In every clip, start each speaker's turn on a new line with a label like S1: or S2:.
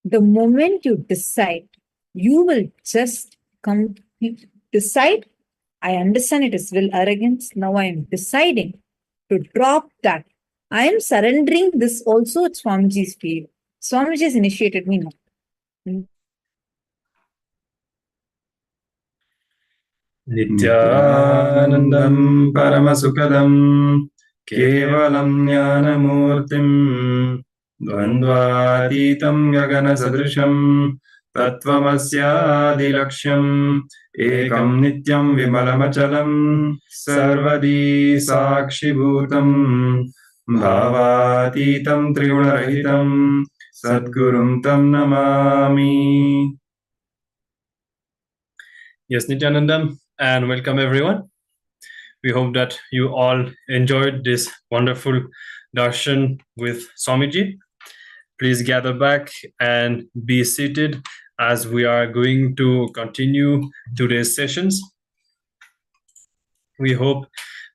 S1: The moment you decide, you will just decide. I understand it is will arrogance. Now I am deciding to drop that. I am surrendering this also at Swamiji's feet. Swamiji has initiated me now.
S2: Nityanandam Paramasukadam Kevalam Jnanamurtim Dvandvatitam Gagana Sadrisham Tattvamasya Ekam Nityam Vimalamachalam Sarvadi Sakshibhutam Bhavatitam Trigunarahitam Sadgurum Tam Namami. Yes, Nityanandam, and welcome everyone. We hope that you all enjoyed this wonderful darshan with Swamiji. Please gather back and be seated as we are going to continue today's sessions. We hope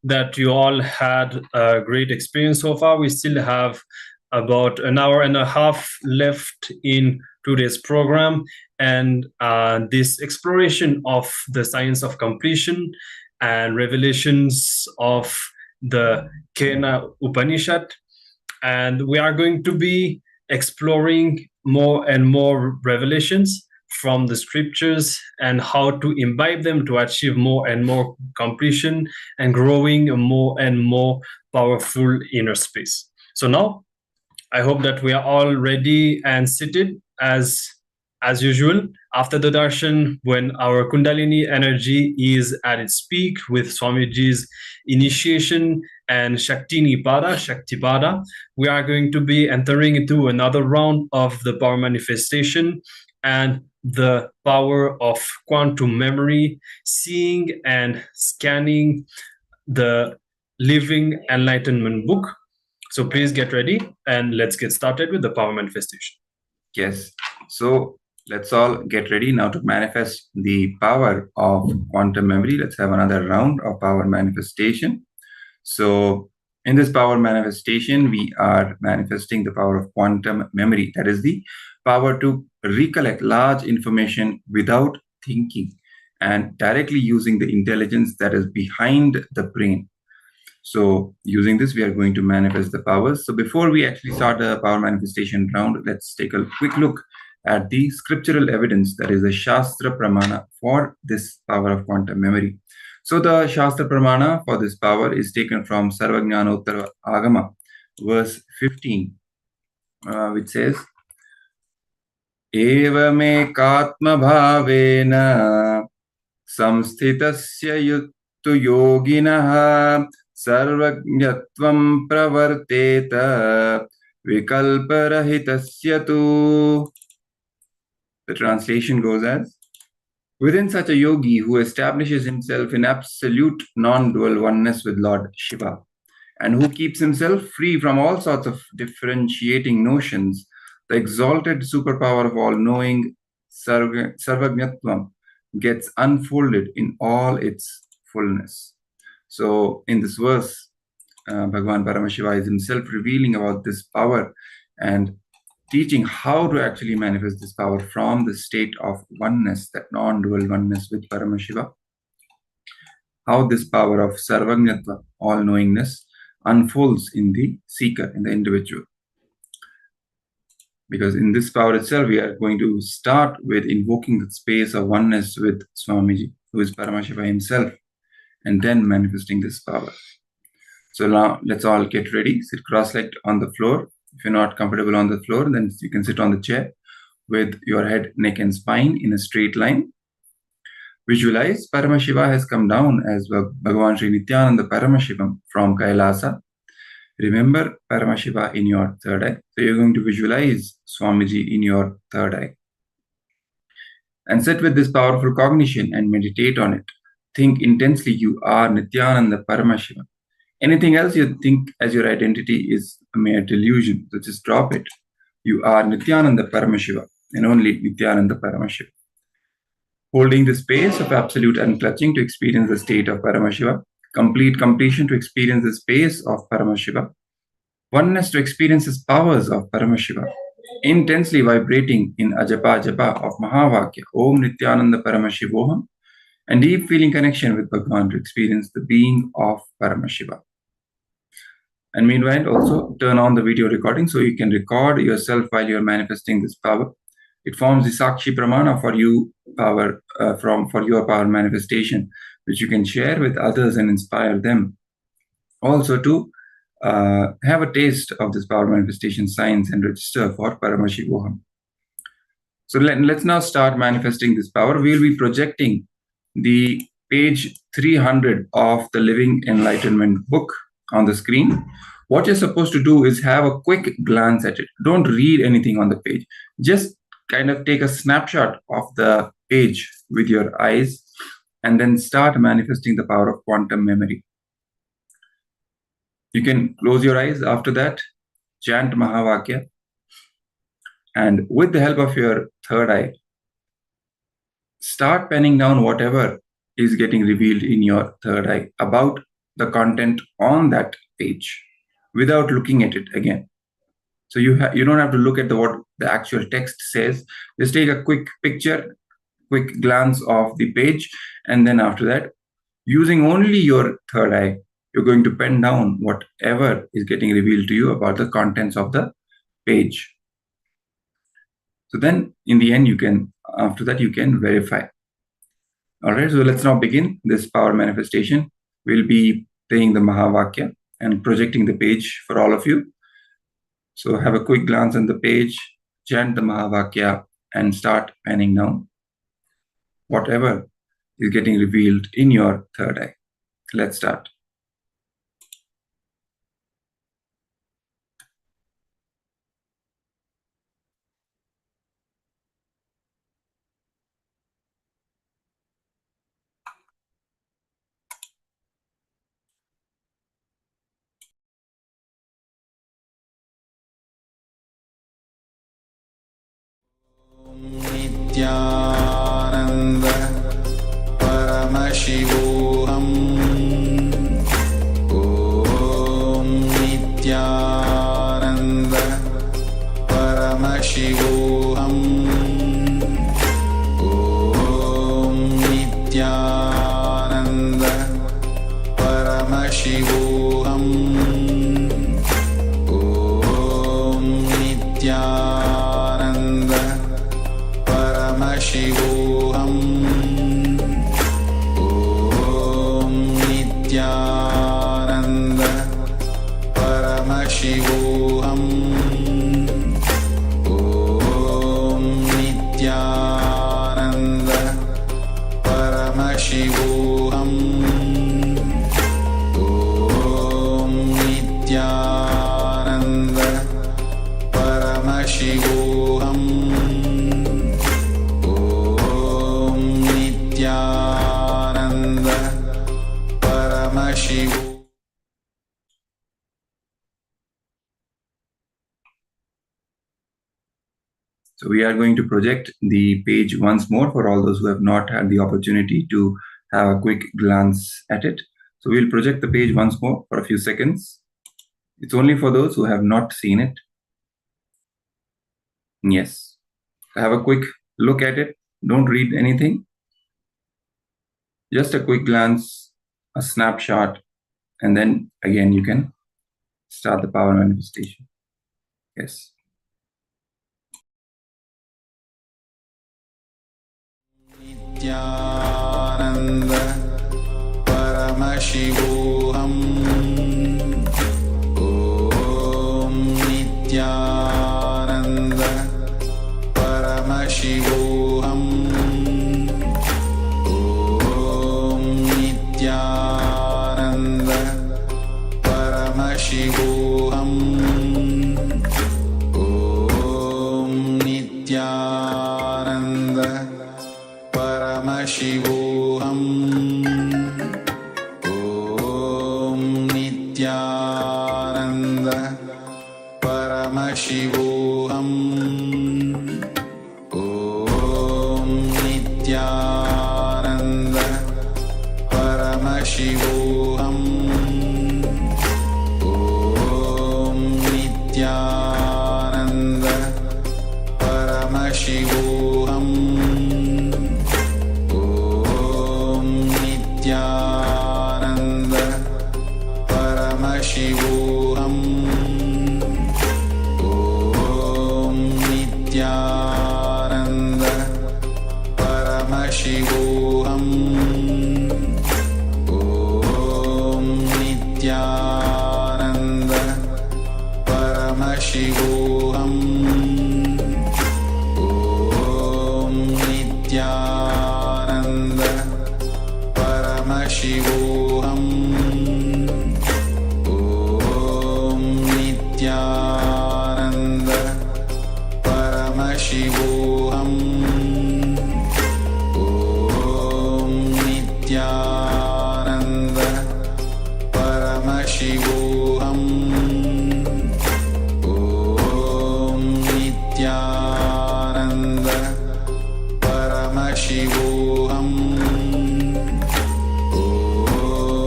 S2: that you all had a great experience so far. We still have about an hour and a half left in today's program, and this exploration of the science of completion and revelations of the Kena Upanishad. And we are going to be exploring more and more revelations from the scriptures and how to imbibe them to achieve more and more completion and growing a more and more powerful inner space. So now I hope that we are all ready and seated as usual after the darshan, when our Kundalini energy is at its peak with Swamiji's initiation and Shaktini Pada, Shakti Pada. We are going to be entering into another round of the power manifestation and the power of quantum memory, seeing and scanning the Living Enlightenment book. So please get ready and let's get started with the power manifestation.
S3: Yes. So let's all get ready now to manifest the power of quantum memory. Let's have another round of power manifestation. So in this power manifestation, we are manifesting the power of quantum memory. That is the power to recollect large information without thinking and directly using the intelligence that is behind the brain. So using this, we are going to manifest the powers. So before we actually start the power manifestation round, let's take a quick look at the scriptural evidence, that is the Shastra Pramana for this power of quantum memory. So the Shastra Pramana for this power is taken from Sarvajnanottara Agama, verse 15, which says, Evame katma bhavena samsthitasya yuttu yoginaha sarvajnatvam pravarteta vikalparahitasya tu. The translation goes as, within such a yogi who establishes himself in absolute non-dual oneness with Lord Shiva, and who keeps himself free from all sorts of differentiating notions, the exalted superpower of all-knowing Sarvajnatvam gets unfolded in all its fullness. So in this verse, Bhagavan Paramashiva is himself revealing about this power and teaching how to actually manifest this power from the state of oneness, that non-dual oneness with Paramashiva. How this power of Sarvajnatva, all-knowingness, unfolds in the seeker, in the individual. Because in this power itself, we are going to start with invoking the space of oneness with Swamiji, who is Paramashiva himself, and then manifesting this power. So now let's all get ready. Sit cross-legged on the floor. If you're not comfortable on the floor, then you can sit on the chair with your head, neck, and spine in a straight line. Visualize Paramashiva has come down as Bhagavan Sri Nityananda Paramashivam from Kailasa. Remember Paramashiva in your third eye. So you're going to visualize Swamiji in your third eye. And sit with this powerful cognition and meditate on it. Think intensely, you are Nityananda Paramashiva. Anything else you think as your identity is a mere delusion. So just drop it. You are Nityananda Paramashiva and only Nityananda Paramashiva. Holding the space of absolute unclutching to experience the state of Paramashiva. Complete completion to experience the space of Paramashiva. Oneness to experience the powers of Paramashiva. intensely vibrating in Ajapa Japa of Mahavakya, Om Nityananda Paramashivoham, and deep feeling connection with Bhagavan to experience the being of Paramashiva. And meanwhile, also turn on the video recording so you can record yourself while you're manifesting this power. It forms the Sakshi Pramana for you power for your power manifestation, which you can share with others and inspire them. Also to have a taste of this power manifestation science and register for Paramashivoham. So let's now start manifesting this power. We'll be projecting the page 300 of the Living Enlightenment book on the screen. What you're supposed to do is have a quick glance at it. Don't read anything on the page. Just kind of take a snapshot of the page with your eyes and then start manifesting the power of quantum memory. You can close your eyes after that, chant Mahavakya, and with the help of your third eye, start penning down whatever is getting revealed in your third eye about the content on that page without looking at it again. So you don't have to look at what the actual text says. Just take a quick picture, quick glance of the page, and then after that, using only your third eye, you're going to pen down whatever is getting revealed to you about the contents of the page. So then in the end, after that, you can verify. All right, so let's now begin this power manifestation. We'll be playing the Mahavakya and projecting the page for all of you. So have a quick glance on the page, chant the Mahavakya, and start penning down whatever is getting revealed in your third eye. Let's start.
S4: Nityananda Paramashivoham. Om Nityananda Paramashivoham. Om Nityananda Paramashivoham. Om Nityananda Paramashivoham. Om Nityananda Paramashivoham. Om Nityananda Paramashivoham. Om Nityananda Paramashivoham.
S3: So we are going to project the page once more for all those who have not had the opportunity to have a quick glance at it. So we'll project the page once more for a few seconds. It's only for those who have not seen it. Yes. Have a quick look at it. Don't read anything. Just a quick glance, a snapshot, and then again you can start the power manifestation. Yes.
S4: Nityananda Paramashivoham. Om Nityananda Paramashivoham. Om Nityananda Paramashivoham. Om Nityananda Paramashivoham. Om Nityananda Paramashivoham. Om Nityananda Paramashivoham. Om Nityananda Paramashivoham Om Nityananda Paramashivoham Om Nityananda Paramashivoham Om Nityananda Paramashivoham Om Nityananda Paramashivoham Om Nityananda Paramashivoham Om Nityananda Paramashivoham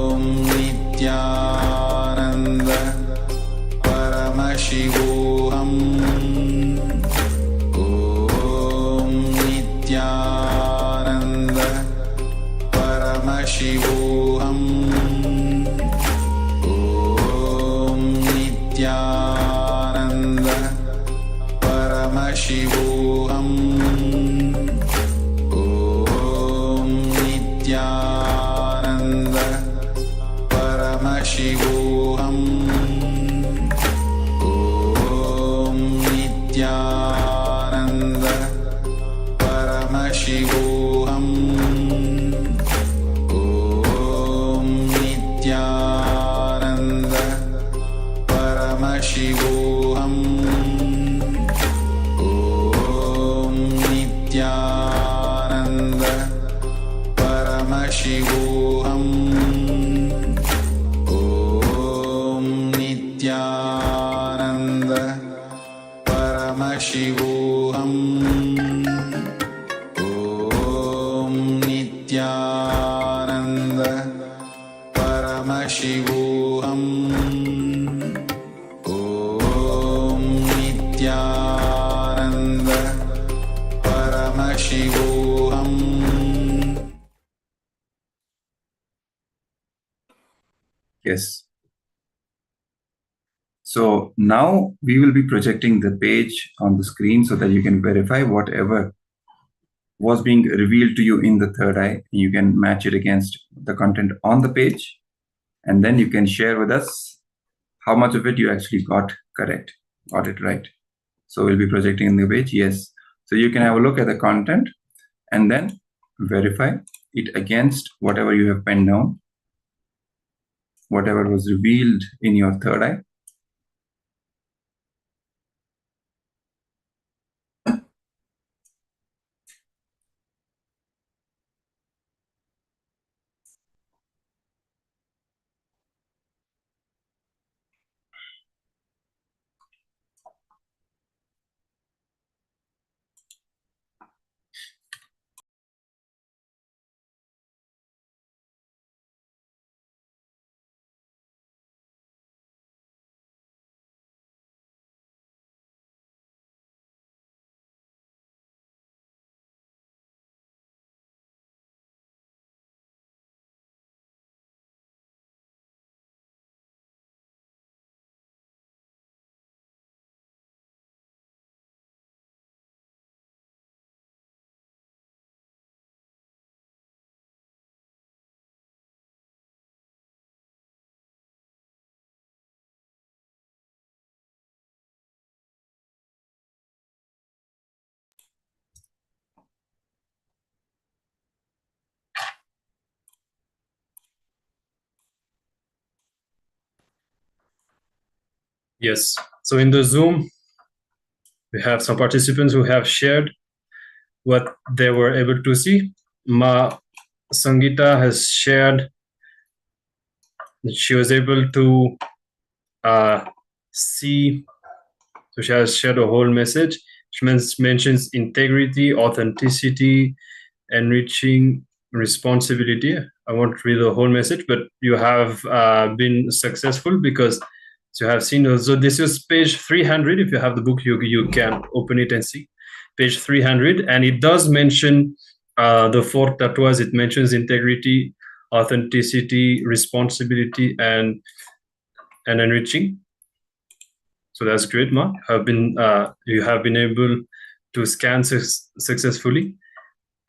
S4: Om Nityananda Paramashivoham Om Nityananda Paramashivoham Om Nityananda Paramashivoham Om Nityananda Paramashivoham Om Nityananda Paramashivoham Om Nityananda Paramashivoham Om Nityananda Paramashivoham Om Nityananda Paramashivoham Om Nityananda Paramashivoham Om Nityananda Paramashivoham Om Nityananda Paramashivoham.
S3: Yes. So now we will be projecting the page on the screen so that you can verify whatever was being revealed to you in the third eye. You can match it against the content on the page, and then you can share with us how much of it you actually got correct, got it right. So we'll be projecting in the page, yes. So you can have a look at the content and then verify it against whatever you have penned down, whatever was revealed in your third eye.
S2: Yes. So in the Zoom, we have some participants who have shared what they were able to see. Ma Sangita has shared that she was able to see, so she has shared a whole message. She mentions integrity, authenticity, enriching, responsibility. I won't read the whole message, but you have been successful because you have seen. So this is page 300. If you have the book, you can open it and see. page 300, and it does mention the 4 tattvas. It mentions integrity, authenticity, responsibility, and enriching. So that's great, Mark. You have been able to scan successfully.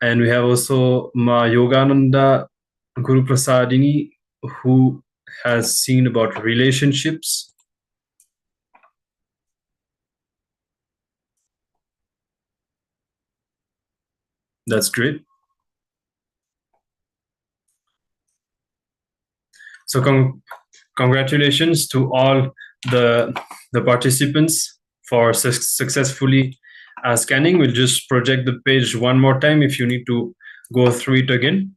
S2: And we have also Ma Yogananda Guru Prasadini, who has seen about relationships. That's great. So congratulations to all the participants for successfully scanning. We'll just project the page one more time if you need to go through it again.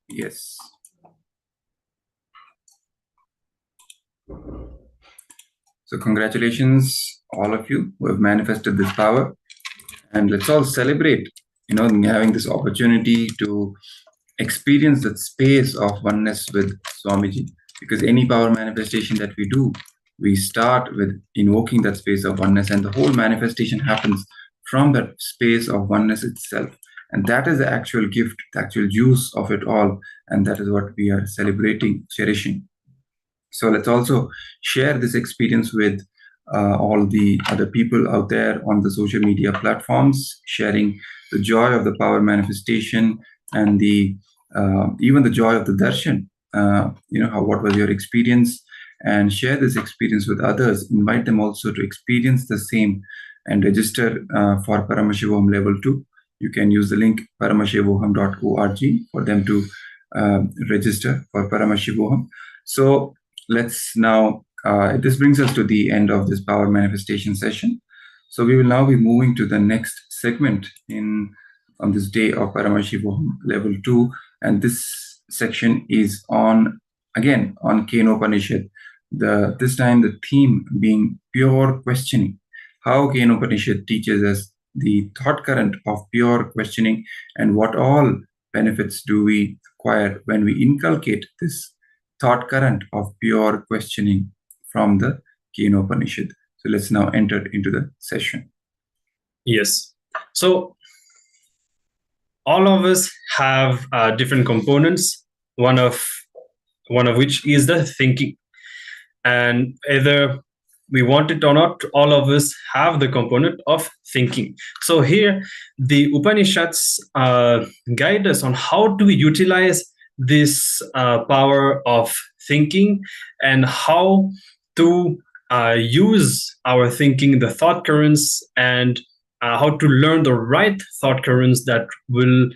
S3: Yes. So congratulations, all of you who have manifested this power. And let's all celebrate, having this opportunity to experience that space of oneness with Swamiji. Because any power manifestation that we do, we start with invoking that space of oneness, and the whole manifestation happens from that space of oneness itself. And that is the actual gift, the actual juice of it all. And that is what we are celebrating, cherishing. So let's also share this experience with all the other people out there on the social media platforms, sharing the joy of the power manifestation and even the joy of the darshan. What was your experience? And share this experience with others. Invite them also to experience the same and register for Paramashivoham Level-2. You can use the link paramashivoham.org for them to register for Paramashivoham. So let's now, this brings us to the end of this power manifestation session. So we will now be moving to the next segment on this day of Paramashivoham Level-2. And this section is on Kena Upanishad. This time the theme being pure questioning. How Kena Upanishad teaches us the thought current of pure questioning, and what all benefits do we acquire when we inculcate this thought current of pure questioning from the Kena Upanishad. So let's now enter into the session.
S2: Yes. So all of us have different components, one of which is the thinking. And either we want it or not, all of us have the component of thinking. So here, the Upanishads guide us on how do we utilize this power of thinking, and how to use our thinking, the thought currents, and how to learn the right thought currents that will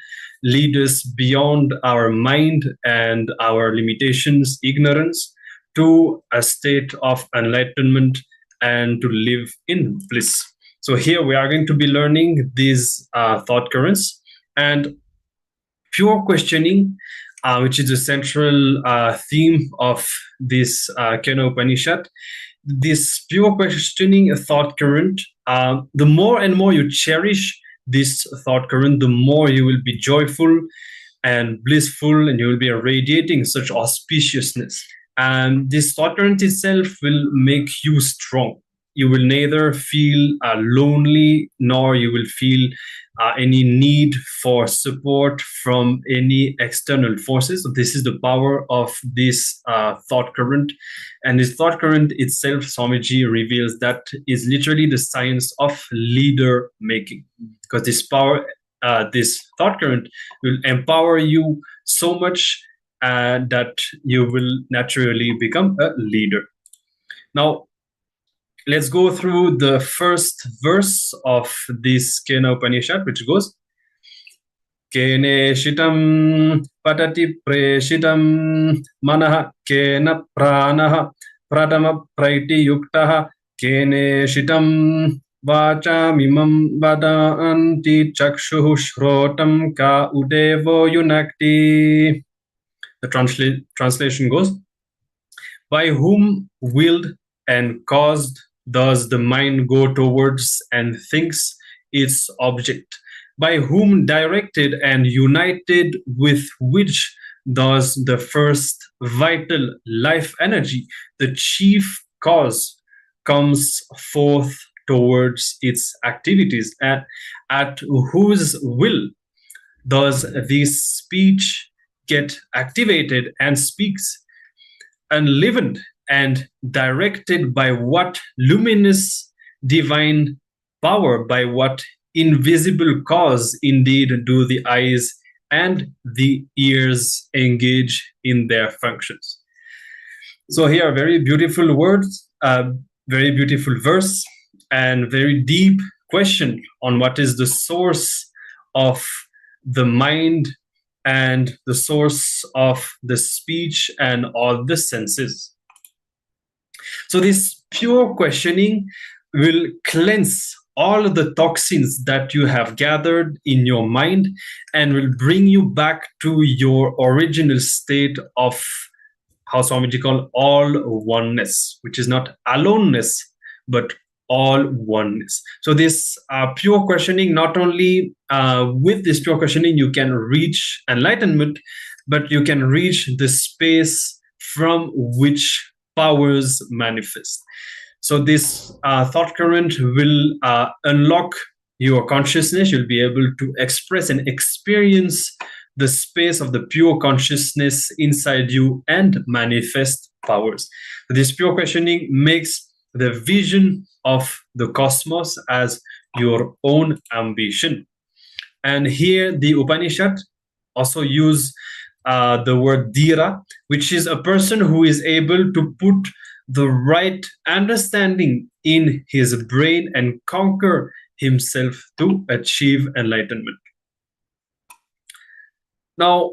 S2: lead us beyond our mind and our limitations, ignorance, to a state of enlightenment and to live in bliss. So here we are going to be learning these thought currents, and pure questioning, which is the central theme of this Kena Upanishad. This pure questioning thought current, the more and more you cherish this thought current, the more you will be joyful and blissful, and you will be radiating such auspiciousness. And this thought current itself will make you strong. You will neither feel lonely, nor you will feel any need for support from any external forces. So this is the power of this thought current. And this thought current itself, Swamiji reveals, that is literally the science of leader making. Because this power, this thought current will empower you so much that you will naturally become a leader. Now, let's go through the first verse of this Kena Upanishad, which goes, Kene shitam patati preshitam manaha kena pranaha pradama praiti yuktaha kene shitam Vachamimam vadanti chakshuh shrotam ka udevo yunakti. The translation goes, by whom willed and caused does the mind go towards and thinks its object? By whom directed and united with which does the first vital life energy, the chief cause, comes forth towards its activities? At whose will does this speech get activated and speaks? Enlivened and directed by what luminous divine power, by what invisible cause indeed do the eyes and the ears engage in their functions. So here are very beautiful words, very beautiful verse, and very deep question on what is the source of the mind and the source of the speech and all the senses. So this pure questioning will cleanse all the toxins that you have gathered in your mind and will bring you back to your original state of, how Swamiji called, all oneness, which is not aloneness, but all oneness. So this pure questioning, not only with this pure questioning you can reach enlightenment, but you can reach the space from which powers manifest. So this thought current will unlock your consciousness. You'll be able to express and experience the space of the pure consciousness inside you and manifest powers. This pure questioning makes the vision of the cosmos as your own ambition. And here the Upanishad also use the word dhira, which is a person who is able to put the right understanding in his brain and conquer himself to achieve enlightenment. Now,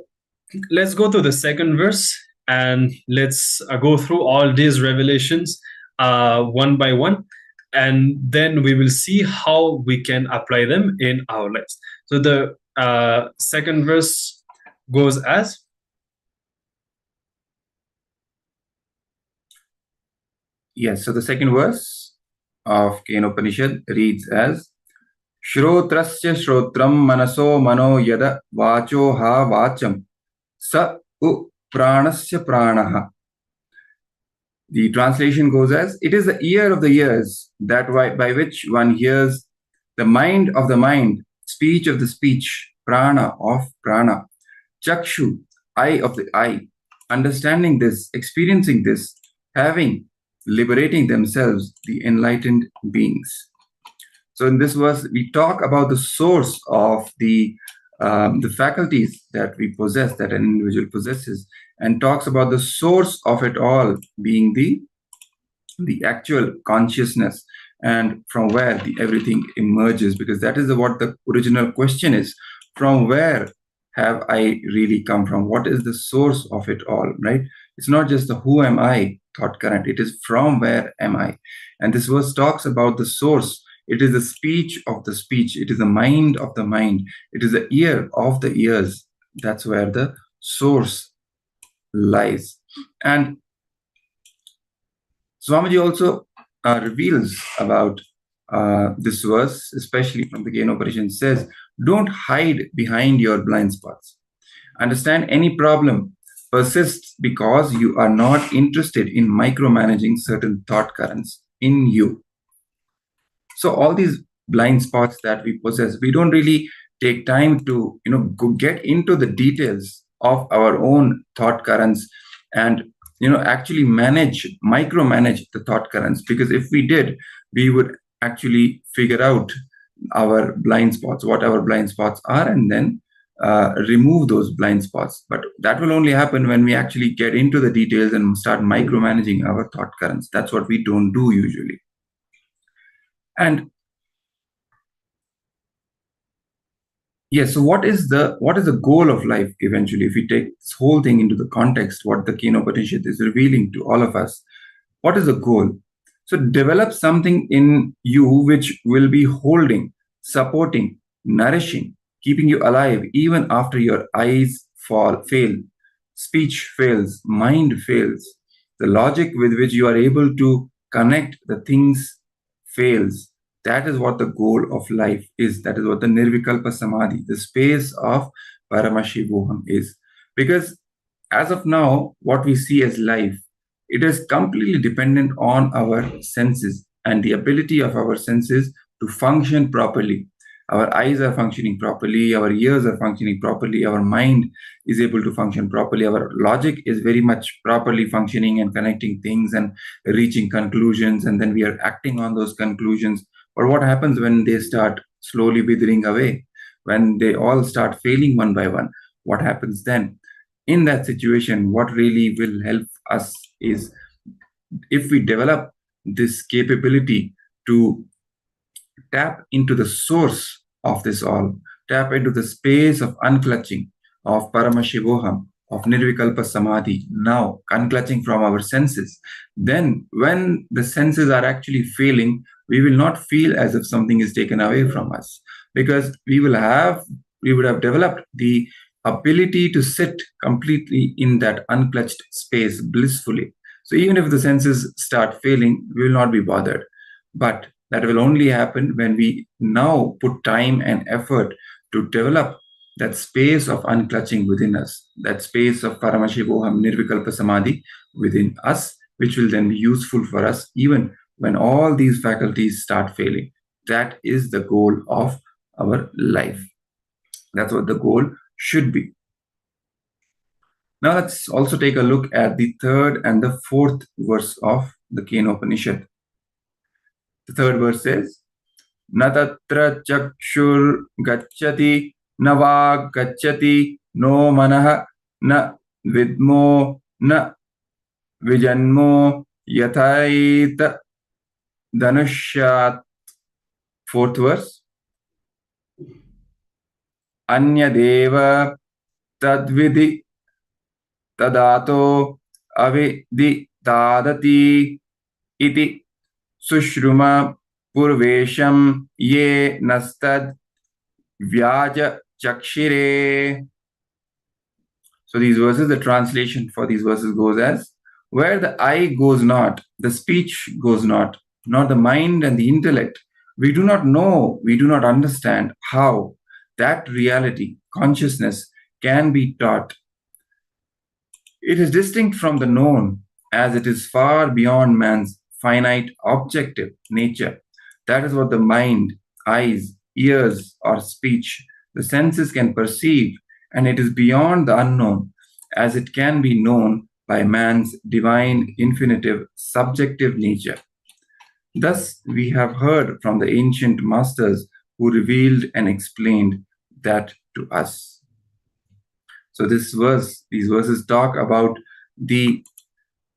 S2: let's go to the second verse and let's go through all these revelations one by one, and then we will see how we can apply them in our lives. So the second verse goes as,
S3: yes, so the second verse of Kena Upanishad reads as, Shrotrasya Shrotram Manaso Mano Yada Vacho Ha Vacham Sa U Pranasya Pranaha. The translation goes as, it is the ear of the ears that by which one hears, the mind of the mind, speech of the speech, prana of prana, chakshu, eye of the eye, understanding this, experiencing this, having, liberating themselves, the enlightened beings. So in this verse, we talk about the source of the faculties that we possess, that an individual possesses, and talks about the source of it all being the actual consciousness, and from where everything emerges, because that is what the original question is. From where have I really come from? What is the source of it all, right? It's not just the who am I thought current, it is from where am I? And this verse talks about the source. It is the speech of the speech. It is the mind of the mind. It is the ear of the ears. That's where the source lies. And Swamiji also reveals about this verse, especially from the Kena Upanishad, says, don't hide behind your blind spots. Understand any problem persists because you are not interested in micromanaging certain thought currents in you. So all these blind spots that we possess, we don't really take time to, go get into the details of our own thought currents and, actually micromanage the thought currents. Because if we did, we would actually figure out our blind spots, what our blind spots are, and then remove those blind spots. But that will only happen when we actually get into the details and start micromanaging our thought currents. That's what we don't do usually. And yes, so what is the goal of life eventually? If we take this whole thing into the context, what the Kena Upanishad is revealing to all of us, what is the goal? So develop something in you which will be holding, supporting, nourishing, keeping you alive even after your eyes fail, speech fails, mind fails. The logic with which you are able to connect the things fails. That is what the goal of life is. That is what the Nirvikalpa Samadhi, the space of Paramashivoham is. Because as of now, what we see as life, it is completely dependent on our senses and the ability of our senses to function properly. Our eyes are functioning properly, our ears are functioning properly, our mind is able to function properly, our logic is very much properly functioning and connecting things and reaching conclusions, and then we are acting on those conclusions. But what happens when they start slowly withering away? When they all start failing one by one, what happens then? In that situation, what really will help us is if we develop this capability to tap into the source of this all, tap into the space of unclutching, of Paramashivoham, of Nirvikalpa Samadhi, now unclutching from our senses, then when the senses are actually failing, we will not feel as if something is taken away from us, because we would have developed the ability to sit completely in that unclutched space blissfully. So even if the senses start failing, we will not be bothered. But that will only happen when we now put time and effort to develop that space of unclutching within us, that space of Paramashivoham Nirvikalpa Samadhi within us, which will then be useful for us even when all these faculties start failing. That is the goal of our life. That's what the goal should be. Now let's also take a look at the third and the fourth verse of the Kena Upanishad. The third verse says, Na tatra chakshur gacchati, na vag gacchati, no manah, na vidmo, na vijanmo, yathaita dhanushyat. Fourth verse, Anyadeva tadvidi tadato avidi tadati iti sushruma purvesham ye nastad vyaja chakshire. So these verses, the translation for these verses goes as, where the eye goes not, the speech goes not, nor the mind and the intellect, we do not know, we do not understand how that reality, consciousness, can be taught. It is distinct from the known, as it is far beyond man's finite objective nature. That is what the mind, eyes, ears, or speech, the senses can perceive, and it is beyond the unknown, as it can be known by man's divine, infinitive, subjective nature. Thus, we have heard from the ancient masters who revealed and explained that to us. So these verses talk about the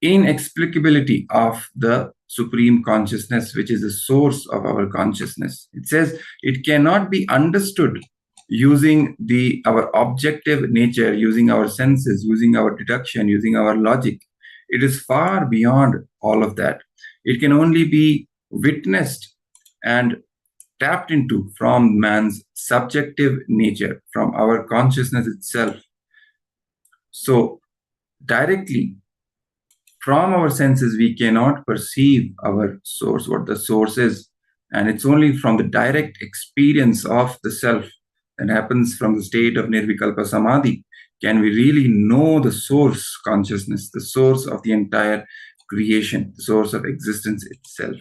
S3: inexplicability of the supreme consciousness, which is the source of our consciousness. It says it cannot be understood using our objective nature, using our senses, using our deduction, using our logic. It is far beyond all of that. It can only be witnessed and tapped into from man's subjective nature, from our consciousness itself. So directly from our senses, we cannot perceive our source, what the source is. And it's only from the direct experience of the self that happens from the state of Nirvikalpa Samadhi can we really know the source consciousness, the source of the entire creation, the source of existence itself.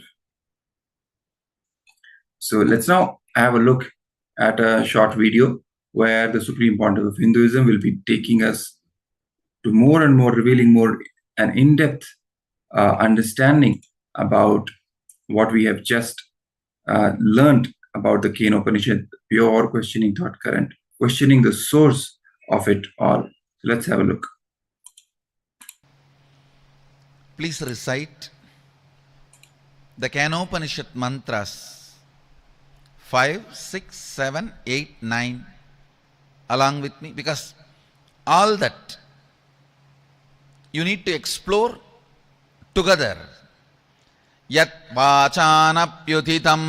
S3: So let's now have a look at a short video where the Supreme Pontiff of Hinduism will be taking us to more and more, revealing more an in-depth understanding about what we have just learned about the Kena Upanishad, pure questioning thought current, questioning the source of it all. So let's have a look.
S5: Please recite the Kena Upanishad mantras 5, 6, 7, 8, 9 along with me, because all that you need to explore together yat vācānapyuthitam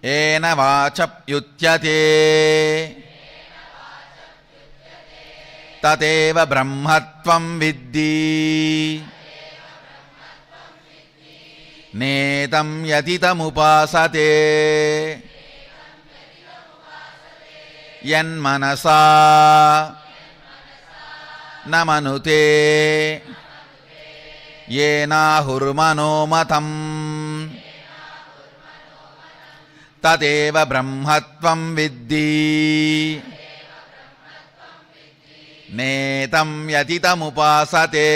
S5: ena vācapyutyate tateva brahmatvam viddhi netam yatitam upasate yan manasa namanute yena hurmano matam tateva brahmatvam viddhi netam yatitam upasate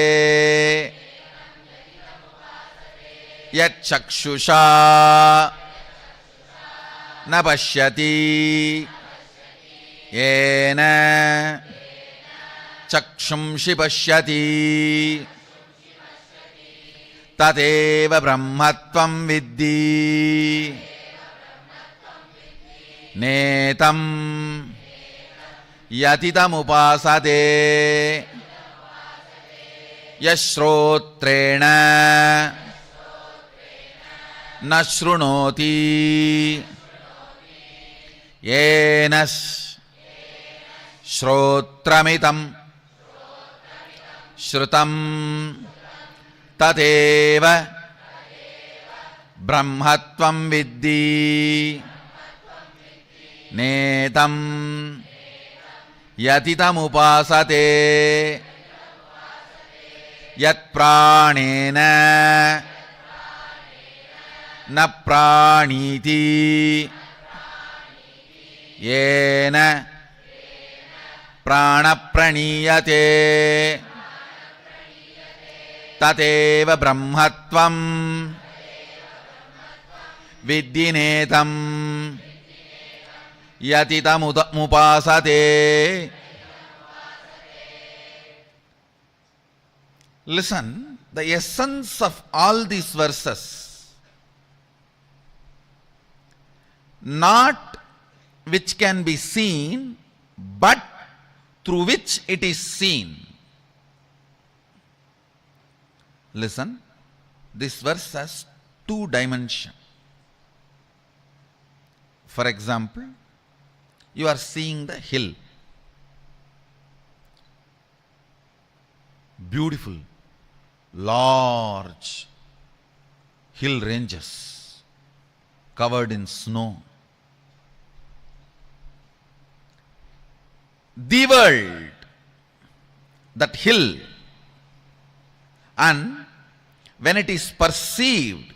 S5: yat chakshusha na pashyati yena chakshumshi pashyati tateva brahmatvam viddhi netam yatitam upasate yashrotrena na shrunoti yena shrotramitam shrutam tateva brahmatvam viddhi netam yatitam upasate yat pranena na praniti yena prana praniyate tateva brahmatvam viddhi netam yatitam upasate. Listen, the essence of all these verses, not which can be seen, but through which it is seen. Listen, this verse has two dimensions. For example, you are seeing the hill. Beautiful, large hill ranges covered in snow. The world, that hill, and when it is perceived,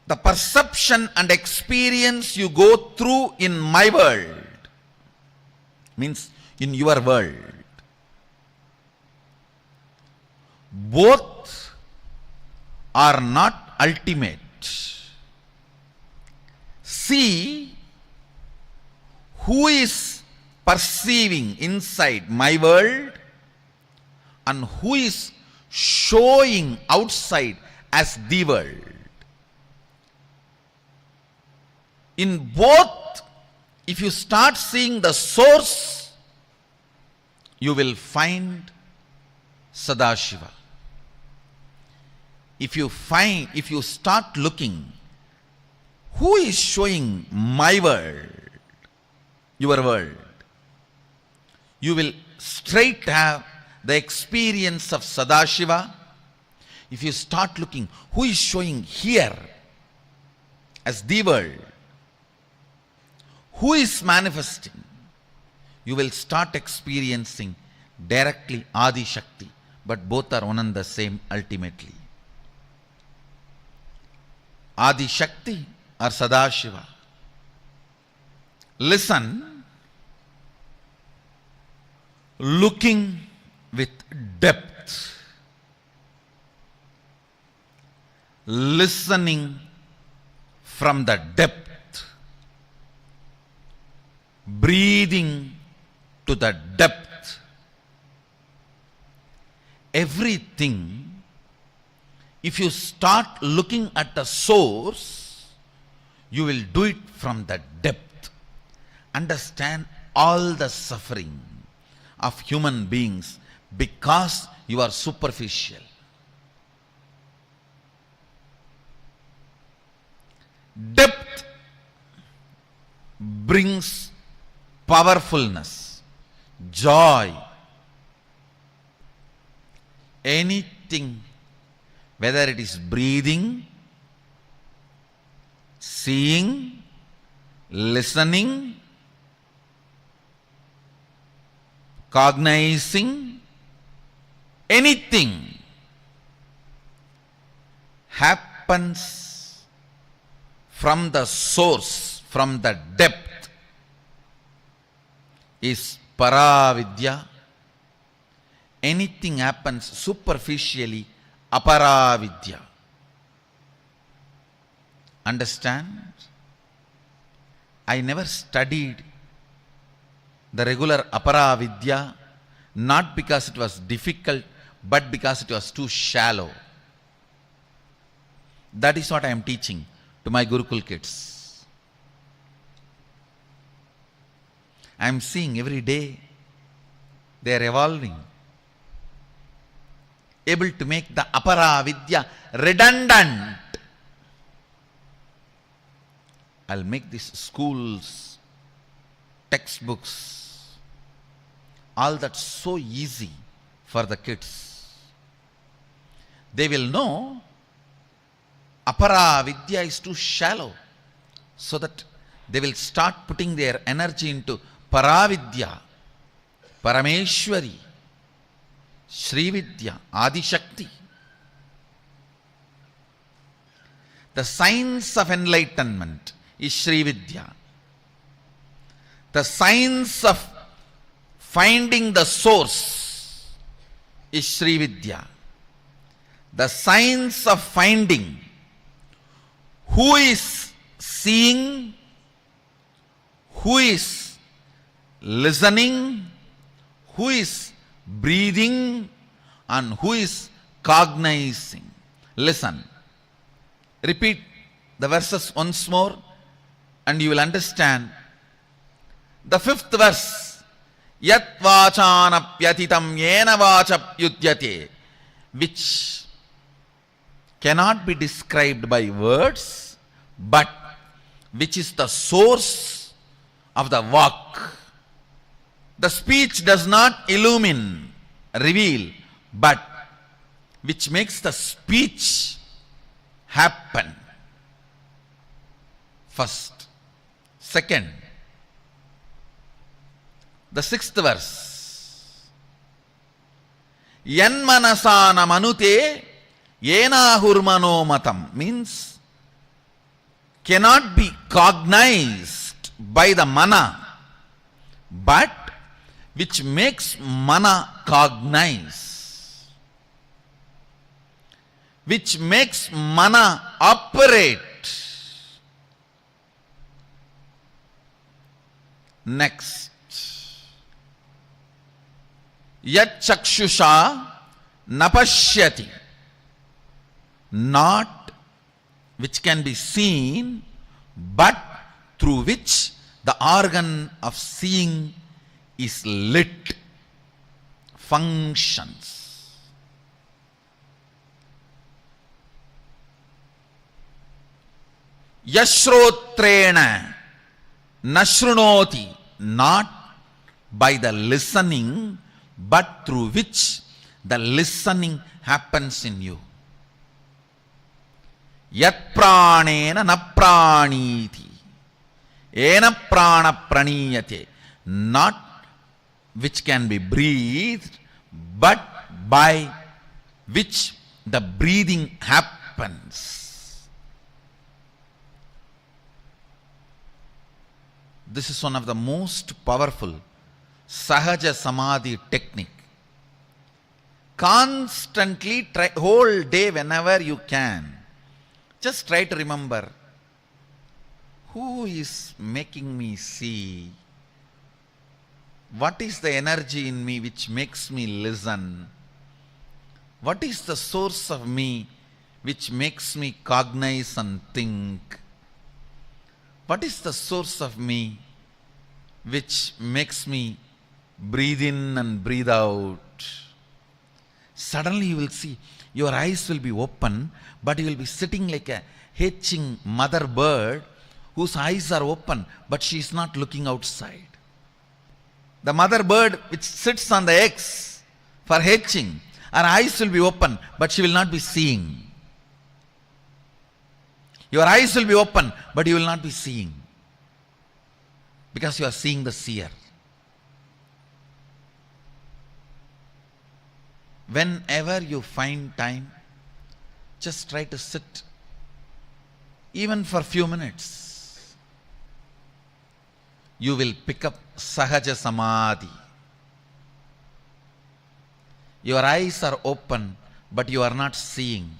S5: the perception and experience you go through in my world, means in your world, both are not ultimate. See who is perceiving inside my world and who is showing outside as the world. In both, if you start seeing the source, you will find Sadashiva. If you start looking, who is showing my world, your world, you will straight have the experience of Sadashiva. If you start looking, who is showing here as the world, who is manifesting, you will start experiencing directly Adi Shakti, but both are one and the same ultimately. Adi Shakti or Sadashiva. Listen, looking with depth, listening from the depth, breathing to the depth. Everything, if you start looking at the source, you will do it from the depth. Understand all the suffering of human beings because You are superficial. Depth brings powerfulness, joy. Anything, whether it is breathing, seeing, listening, cognizing, anything happens from the source, from the depth, is Paravidya. Anything happens superficially, Aparavidya. Understand? I never studied the regular Aparavidya, not because it was difficult, but because it was too shallow. That is what I am teaching to my Gurukul kids. I am seeing every day they are evolving, able to make the Aparavidya redundant. I'll make these schools, textbooks, all that so easy for the kids. They will know Aparavidya is too shallow, so that they will start putting their energy into Paravidya, Parameshwari, Srividya, Adishakti. The science of enlightenment is Srividya. The science of finding the source is Srividya. The science of finding who is seeing, who is listening, who is breathing, and who is cognizing. Listen. Repeat the verses once more and you will understand. The fifth verse, Yat vachanapyatitam yena vachapyudyate, which cannot be described by words, but which is the source of the vak. The speech does not illumine, reveal, but which makes the speech happen. First. Second, the sixth verse. Yanmanasana manute yena hurmano matam, means cannot be cognized by the mana, but which makes mana cognize, which makes mana operate. Next, yat chakshusha napashyati, not which can be seen, but through which the organ of seeing is lit, functions. Yashrotrena nashrunoti, not by the listening, but through which the listening happens in you. Yat pranena na praniti, ena prana praniyate, not which can be breathed, but by which the breathing happens. This is one of the most powerful Sahaja Samadhi technique. Constantly try, whole day whenever you can, just try to remember, who is making me see? What is the energy in me which makes me listen? What is the source of me which makes me cognize and think? What is the source of me which makes me breathe in and breathe out? Suddenly you will see your eyes will be open, but you will be sitting like a hatching mother bird whose eyes are open, but she is not looking outside. The mother bird which sits on the eggs for hatching, her eyes will be open, but she will not be seeing. Your eyes will be open, but you will not be seeing, because you are seeing the seer. Whenever you find time, just try to sit, even for a few minutes. You will pick up Sahaja Samadhi. Your eyes are open, but you are not seeing.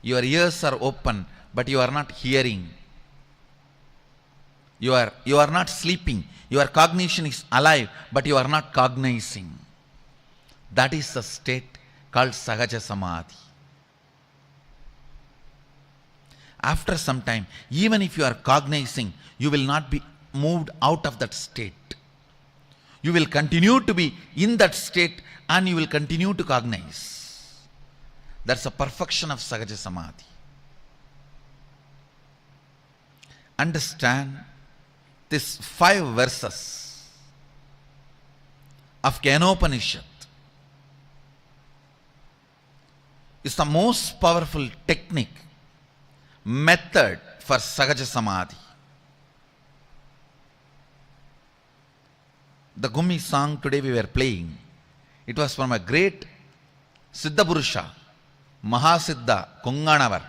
S5: Your ears are open, but you are not hearing. You are not sleeping. Your cognition is alive, but you are not cognizing. That is the state called Sahaja Samadhi. After some time, even if you are cognizing, you will not be moved out of that state. You will continue to be in that state and you will continue to cognize. That's a perfection of Sahaja Samadhi. Understand these 5 verses of Upanishad is the most powerful technique, method for Sahaja Samadhi. The Gummi song today we were playing, it was from a great Siddha Purusha, Mahasiddha Konganavar.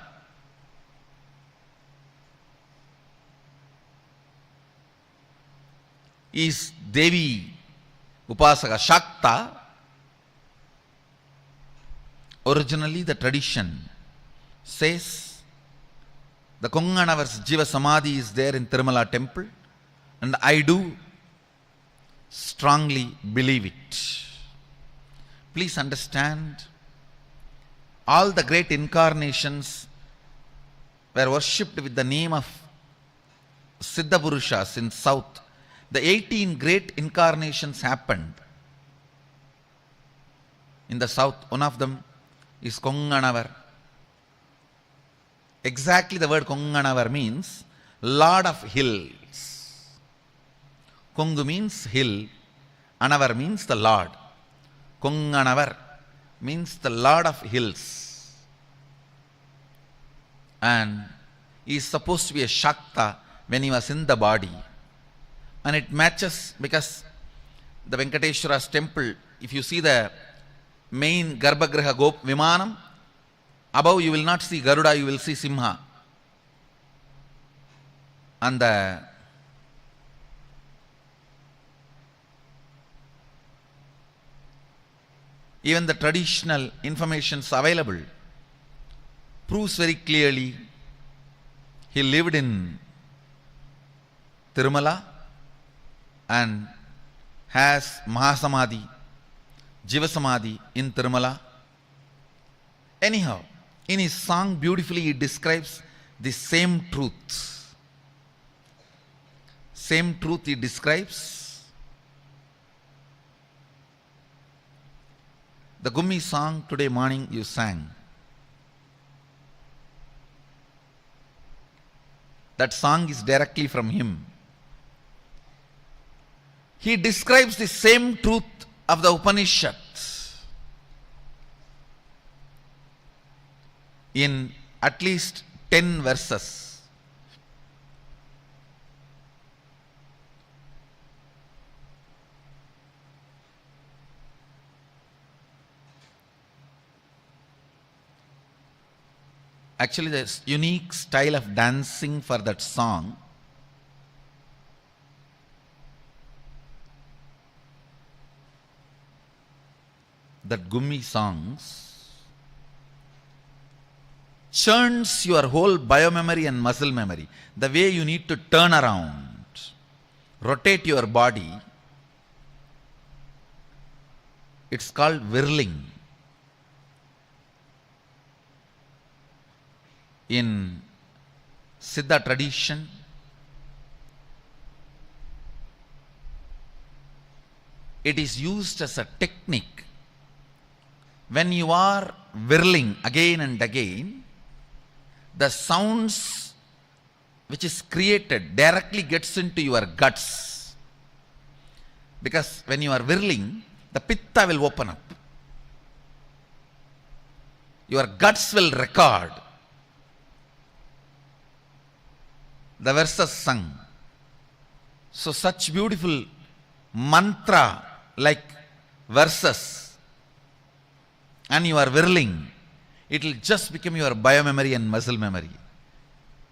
S5: Is Devi Upasaka Shakta. Originally the tradition says the Konganavar's Jiva Samadhi is there in Tirumala temple, and I do strongly believe it. Please understand, all the great incarnations were worshipped with the name of Siddha Purushas in south. The 18 great incarnations happened in the south. One of them is Konganavar. Exactly the word Konganavar means Lord of Hills. Kongu means hill, Anavar means the Lord. Konganavar means the Lord of Hills. And he is supposed to be a Shakta when he was in the body. And it matches because the Venkateshwara's temple, if you see the main Garbhagriha Gop Vimanam, above you will not see Garuda, you will see Simha. And even the traditional information available proves very clearly he lived in Tirumala and has Mahasamadhi, Jiva Samadhi in Tirumala. Anyhow, in his song beautifully he describes the same truth. Same truth he describes. The Gummi song today morning you sang. That song is directly from him. He describes the same truth of the Upanishads in at least 10 verses. Actually, there's unique style of dancing for that song. That Gummi songs churns your whole biomemory and muscle memory. The way you need to turn around, rotate your body, it's called whirling. In Siddha tradition, it is used as a technique when you are whirling again and again, the sounds which is created directly gets into your guts. Because when you are whirling, the pitta will open up. Your guts will record the verses sung. So such beautiful mantra like verses, and you are whirling, it will just become your biomemory and muscle memory.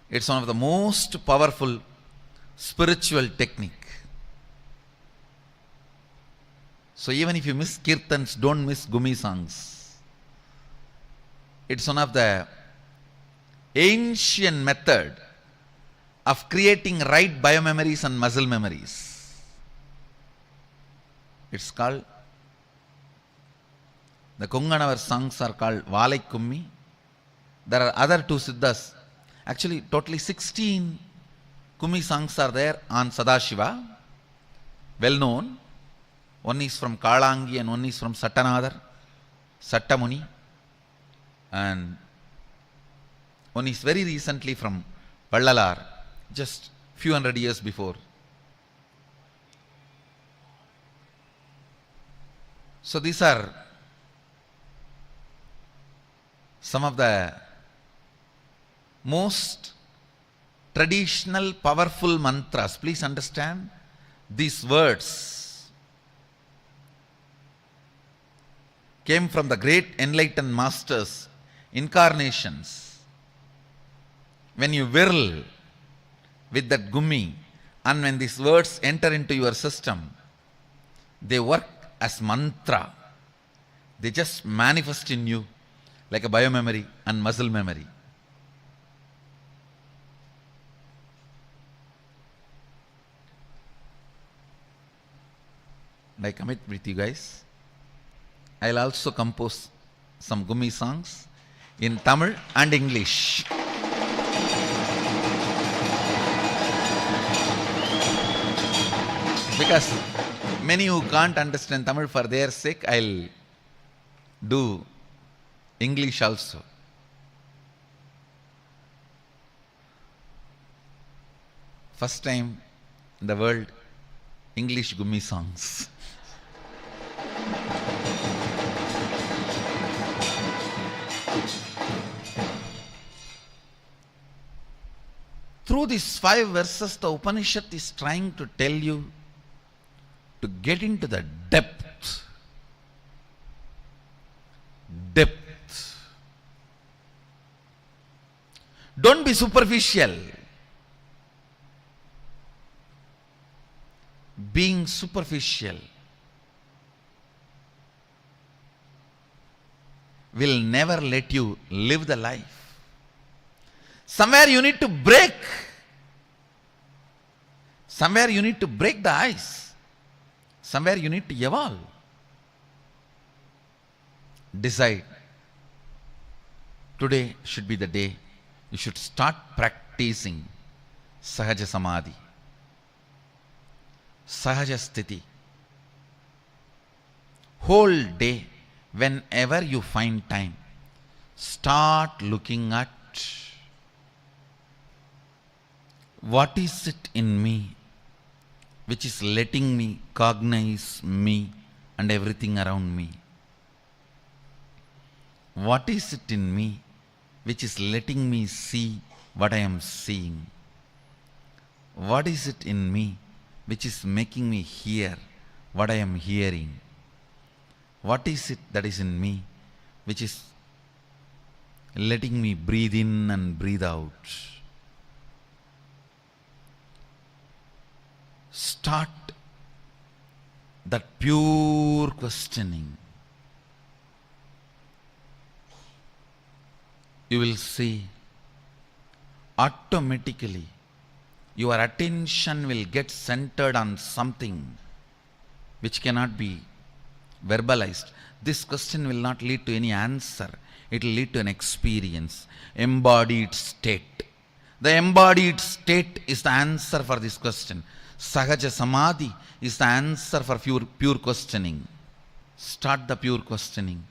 S5: It's one of the most powerful spiritual technique. So even if you miss kirtans, don't miss gumi songs. It's one of the ancient method of creating right biomemories and muscle memories. It's called, the Kunganavar songs are called Valai Kummi. There are other two siddhas. Actually, totally 16 Kummi songs are there on Sadashiva, well known. One is from Kalangi and one is from Sattanadar, Sattamuni, and one is very recently from Vallalar, just few hundred years before. So these are some of the most traditional powerful mantras. Please understand these words came from the great enlightened masters, incarnations. When you whirl with that gummi, and when these words enter into your system, they work as mantra. They just manifest in you like a biomemory and muscle memory. And I commit with you guys, I'll also compose some gummi songs in Tamil and English. Because many who can't understand Tamil, for their sake, I'll do English also. First time in the world, English gummi songs. Through these 5 verses, the Upanishad is trying to tell you to get into the depth. Depth. Don't be superficial. Being superficial will never let you live the life. Somewhere you need to break. Somewhere you need to break the ice. Somewhere you need to evolve. Decide. Today should be the day you should start practicing Sahaja Samadhi, Sahaja Sthiti. Whole day, whenever you find time, start looking at what is it in me which is letting me cognize me and everything around me. What is it in me which is letting me see what I am seeing? What is it in me which is making me hear what I am hearing? What is it that is in me which is letting me breathe in and breathe out? Start that pure questioning. You will see automatically your attention will get centered on something which cannot be verbalized. This question will not lead to any answer. It will lead to an experience, embodied state. The embodied state is the answer for this question. Sahaja Samadhi is the answer for pure questioning. Start the pure questioning.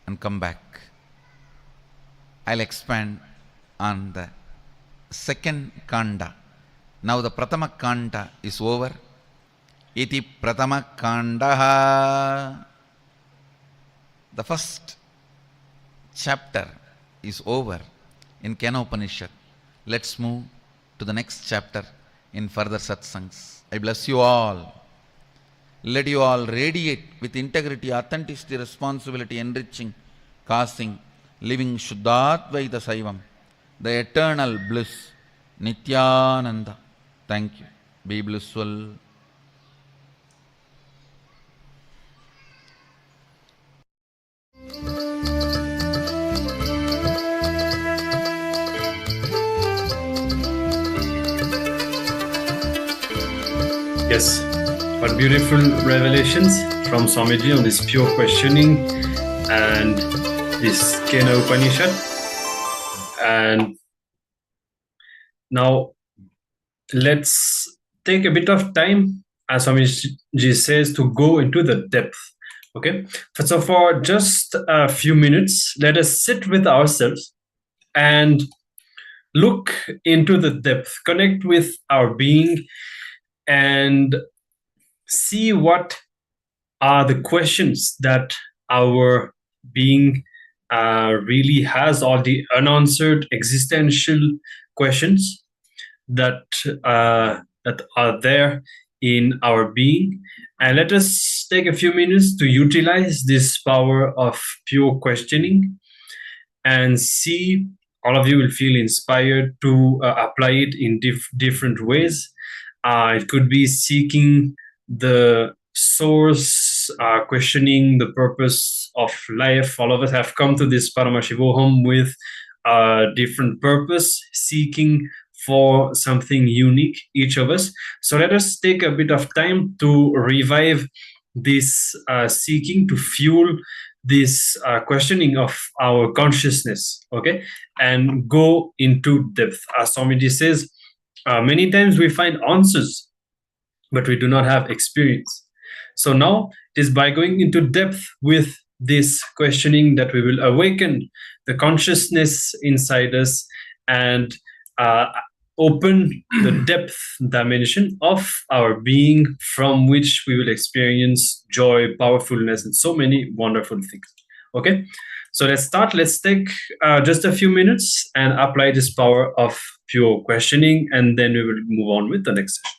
S5: and come back. I'll expand on the second kanda. Now the pratama kanda is over. Iti pratama kandaha. The first chapter is over in Kena Upanishad. Let's move to the next chapter in further satsangs. I bless you all. Let you all radiate with integrity, authenticity, responsibility, enriching, causing, living Shuddhadvaita Saivam, the eternal bliss, Nityananda. Thank you. Be blissful.
S2: Yes, what beautiful revelations from Swamiji on this pure questioning and this Kena Upanishad. And now let's take a bit of time, as Swamiji says, to go into the depth. Okay, so for just a few minutes, let us sit with ourselves and look into the depth, connect with our being, and see what are the questions that our being really has, all the unanswered existential questions that that are there in our being. And let us take a few minutes to utilize this power of pure questioning and see. All of you will feel inspired to apply it in different ways. It could be seeking the source, questioning the purpose of life. All of us have come to this Paramashivoham with a different purpose, seeking for something unique, each of us. So let us take a bit of time to revive this seeking, to fuel this questioning of our consciousness, okay, and go into depth. As Swamiji says, many times we find answers, but we do not have experience. So now it is by going into depth with this questioning that we will awaken the consciousness inside us and open the depth dimension of our being, from which we will experience joy, powerfulness, and so many wonderful things. Okay, so let's start. Let's take just a few minutes and apply this power of pure questioning, and then we will move on with the next session.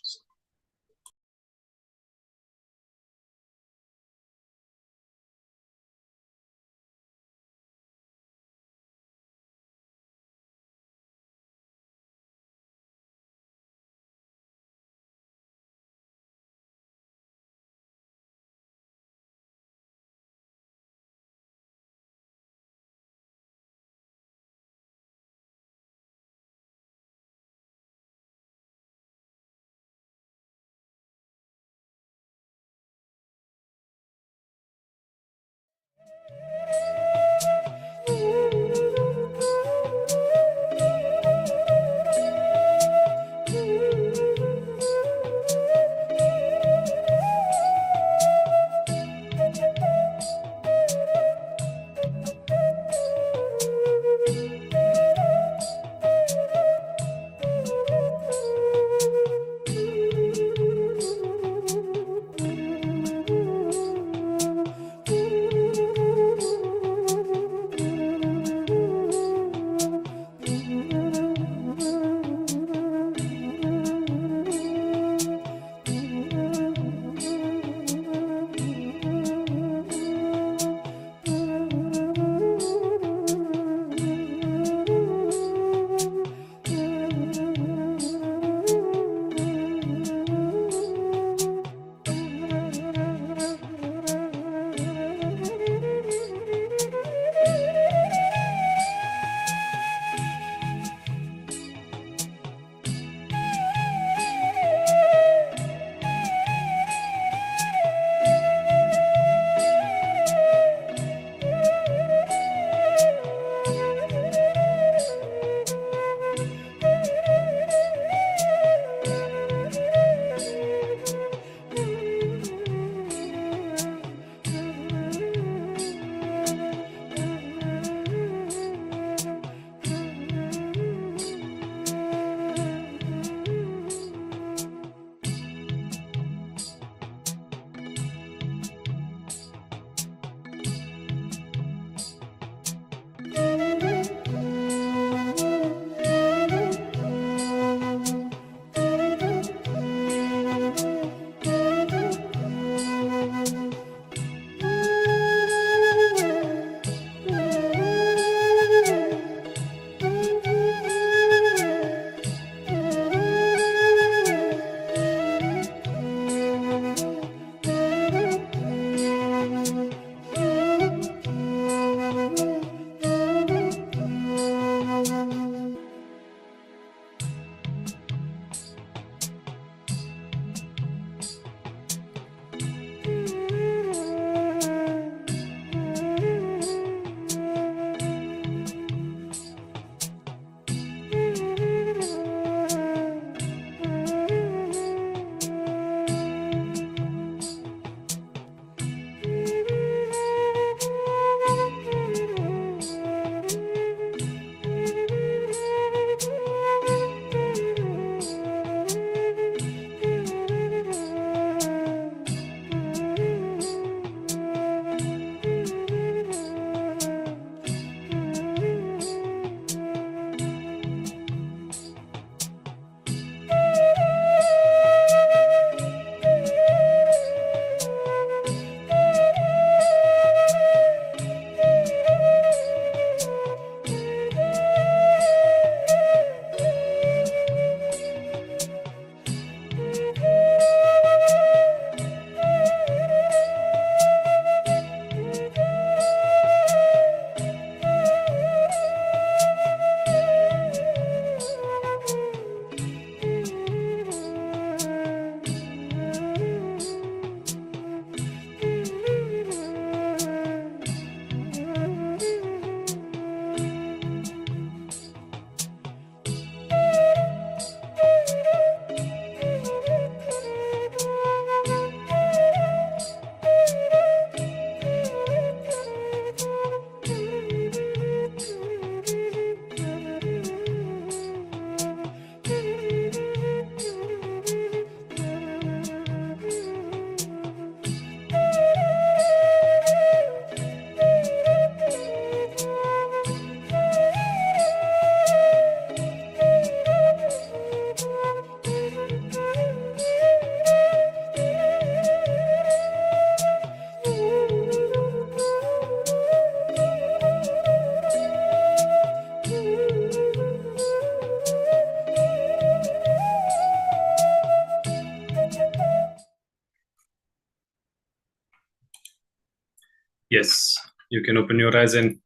S2: Yes, you can open your eyes and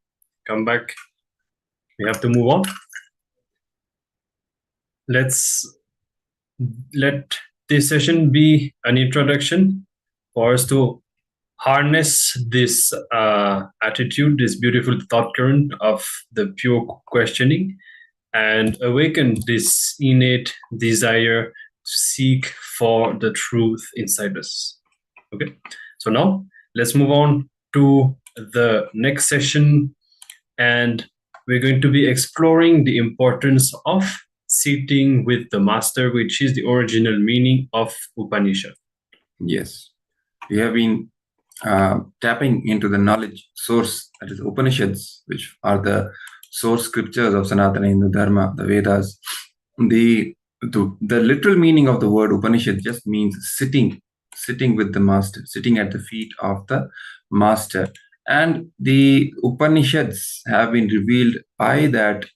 S2: come back. We have to move on. Let this session be an introduction for us to harness this attitude, this beautiful thought current of the pure questioning, and awaken this innate desire to seek for the truth inside us. Okay, so now let's move on to the next session, and we're going to be exploring the importance of sitting with the master, which is the original meaning of Upanishad.
S3: Yes, we have been tapping into the knowledge source, that is Upanishads, which are the source scriptures of Sanatana Hindu Dharma, the Vedas. The literal meaning of the word Upanishad just means sitting with the master, sitting at the feet of the master. And the Upanishads have been revealed by that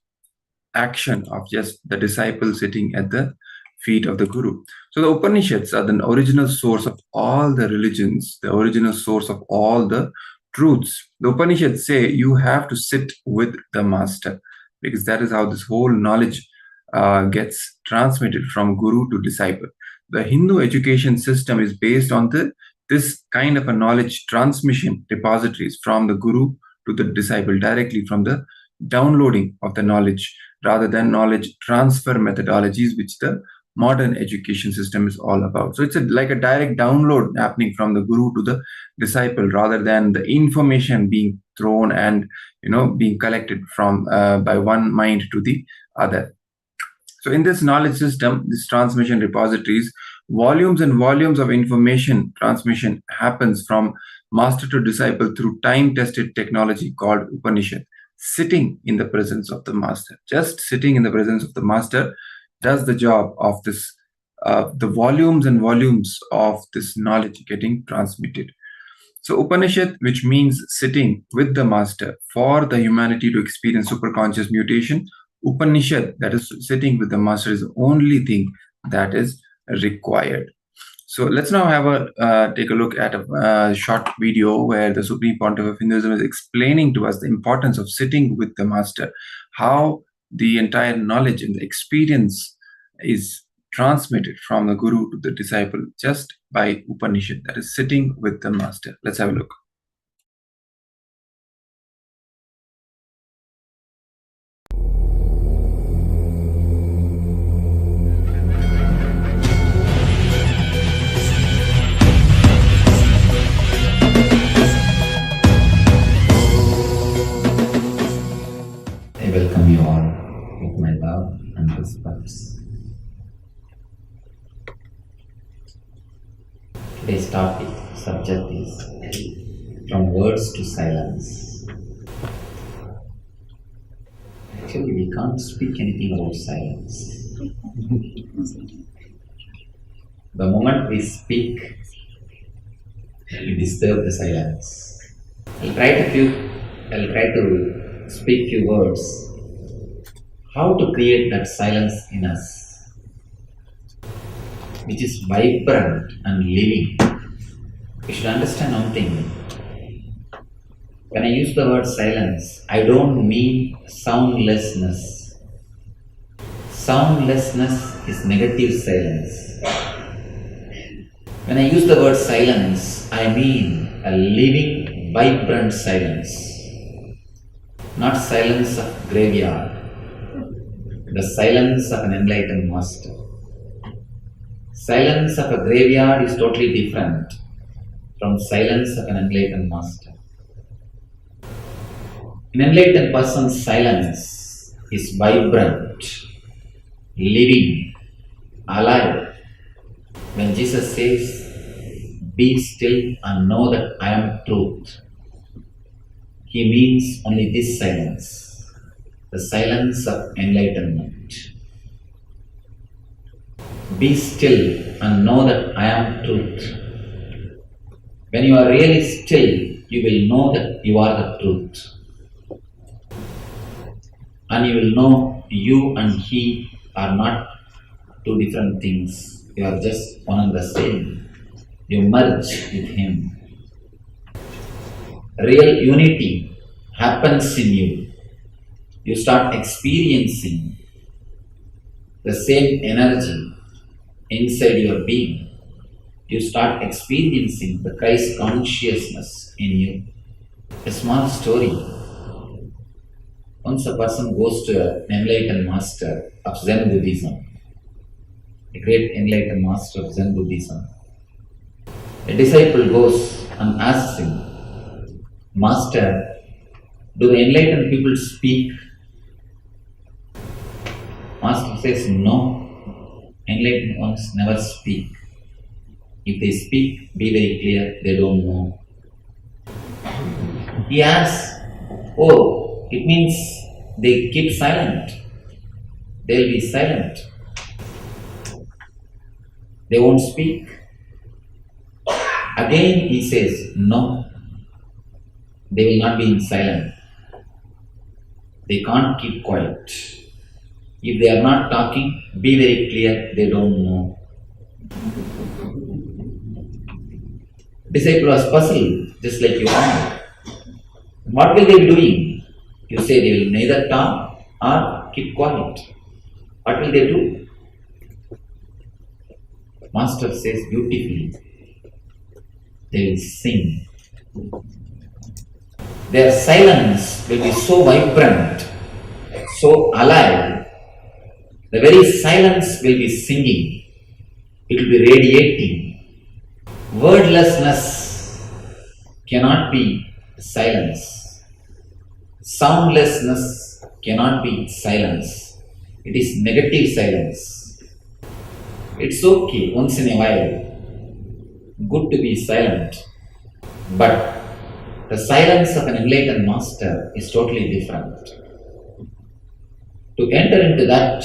S3: action of just the disciple sitting at the feet of the Guru. So the Upanishads are the original source of all the religions, the original source of all the truths. The Upanishads say you have to sit with the master, because that is how this whole knowledge gets transmitted from Guru to disciple. The Hindu education system is based on this kind of a knowledge transmission repositories from the Guru to the disciple, directly from the downloading of the knowledge, rather than knowledge transfer methodologies, which the modern education system is all about. So it's like a direct download happening from the Guru to the disciple, rather than the information being thrown and being collected from by one mind to the other. So in this knowledge system, this transmission repositories, volumes and volumes of information transmission happens from master to disciple through time-tested technology called Upanishad. Sitting in the presence of the master, just sitting in the presence of the master does the job of this, the volumes and volumes of this knowledge getting transmitted. So Upanishad, which means sitting with the master for the humanity to experience superconscious mutation, Upanishad, that is sitting with the master, is the only thing that is required. So let's now have take a look at a short video where the Supreme Pontiff of Hinduism is explaining to us the importance of sitting with the master, how the entire knowledge and the experience is transmitted from the Guru to the disciple just by Upanishad, that is sitting with the master. Let's have a look.
S6: I welcome you all with my love and respect. Today's topic, subject is from words to silence. Actually, we can't speak anything about silence. The moment we speak, we disturb the silence. I'll try to speak few words. How to create that silence in us, which is vibrant and living. You should understand one thing. When I use the word silence, I don't mean soundlessness. Soundlessness is negative silence. When I use the word silence, I mean a living, vibrant silence. Not silence of graveyard, the silence of an enlightened master. Silence of a graveyard is totally different from silence of an enlightened master. An enlightened person's silence is vibrant, living, alive. When Jesus says, "Be still and know that I am truth," he means only this silence, the silence of enlightenment. Be still and know that I am truth. When you are really still, you will know that you are the truth. And you will know you and he are not two different things. You are just one and the same. You merge with him. real unity happens in you. You start experiencing the same energy inside your being. You start experiencing the Christ consciousness in you. A small story. Once a person goes to an enlightened master of Zen Buddhism, a great enlightened master of Zen Buddhism. A disciple goes and asks him, Master, do the enlightened people speak? Master says, no, enlightened ones never speak. If they speak, be very clear, they don't know. He asks, oh, it means they keep silent. They'll be silent. They won't speak. Again he says, no, they will not be in silence. They can't keep quiet. If they are not talking, be very clear, they don't know. Disciple was puzzled, just like you are. What will they be doing? You say they will neither talk or keep quiet. What will they do? Master says beautifully, they will sing. Their silence will be so vibrant, so alive. The very silence will be singing. It will be radiating. Wordlessness cannot be silence. Soundlessness cannot be silence. It is negative silence. It's okay once in a while, good to be silent, but the silence of an enlightened master is totally different. To enter into that,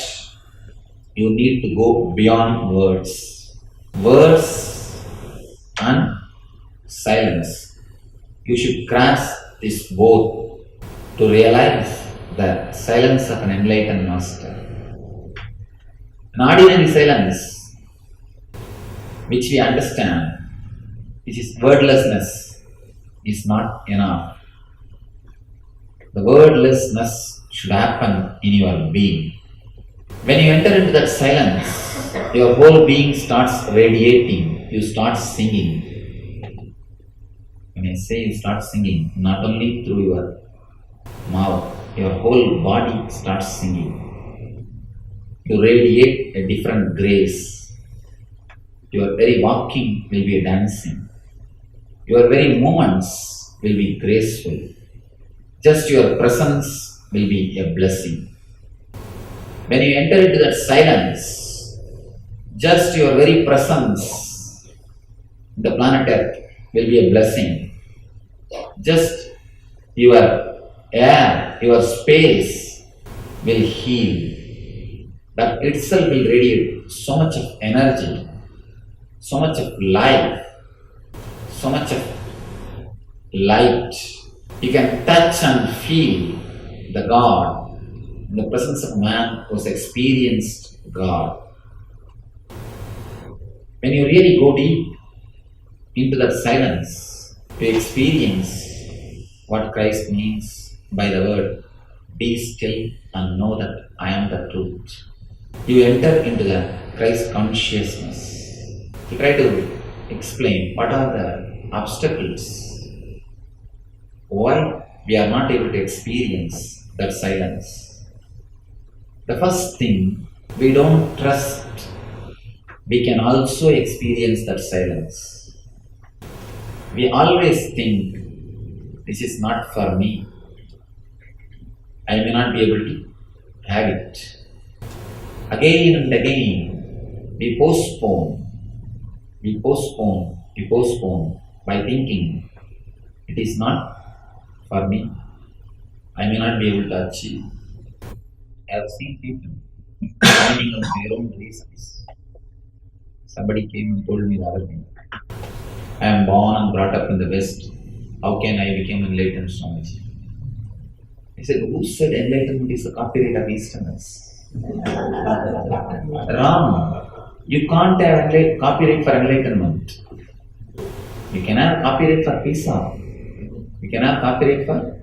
S6: you need to go beyond words. Words and silence. You should grasp this both to realize the silence of an enlightened master. An ordinary silence, which we understand, which is wordlessness, is not enough. The wordlessness should happen in your being. When you enter into that silence, your whole being starts radiating, you start singing. When I say you start singing, not only through your mouth, your whole body starts singing. You radiate a different grace. Your very walking will be a dancing. Your very movements will be graceful. Just your presence will be a blessing. When you enter into that silence, just your very presence, the planet Earth, will be a blessing. Just your air, your space will heal. That itself will radiate so much of energy, so much of life, so much of light. You can touch and feel the God. In the presence of man who has experienced God. When you really go deep into that silence to experience what Christ means by the word, be still and know that I am the truth. You enter into the Christ consciousness. You try to explain what are the obstacles, why we are not able to experience that silence. The first thing, we don't trust we can also experience that silence. We always think, this is not for me. I may not be able to have it. Again and again, we postpone by thinking, it is not for me. I may not be able to achieve. I have seen people finding out their own reasons. Somebody came and told me the other day, I am born and brought up in the West. How can I become enlightened so much? I said, who said enlightenment is a copyright of Easterners? Wrong. You can't have copyright for enlightenment. You can have copyright for pizza. You cannot copyright for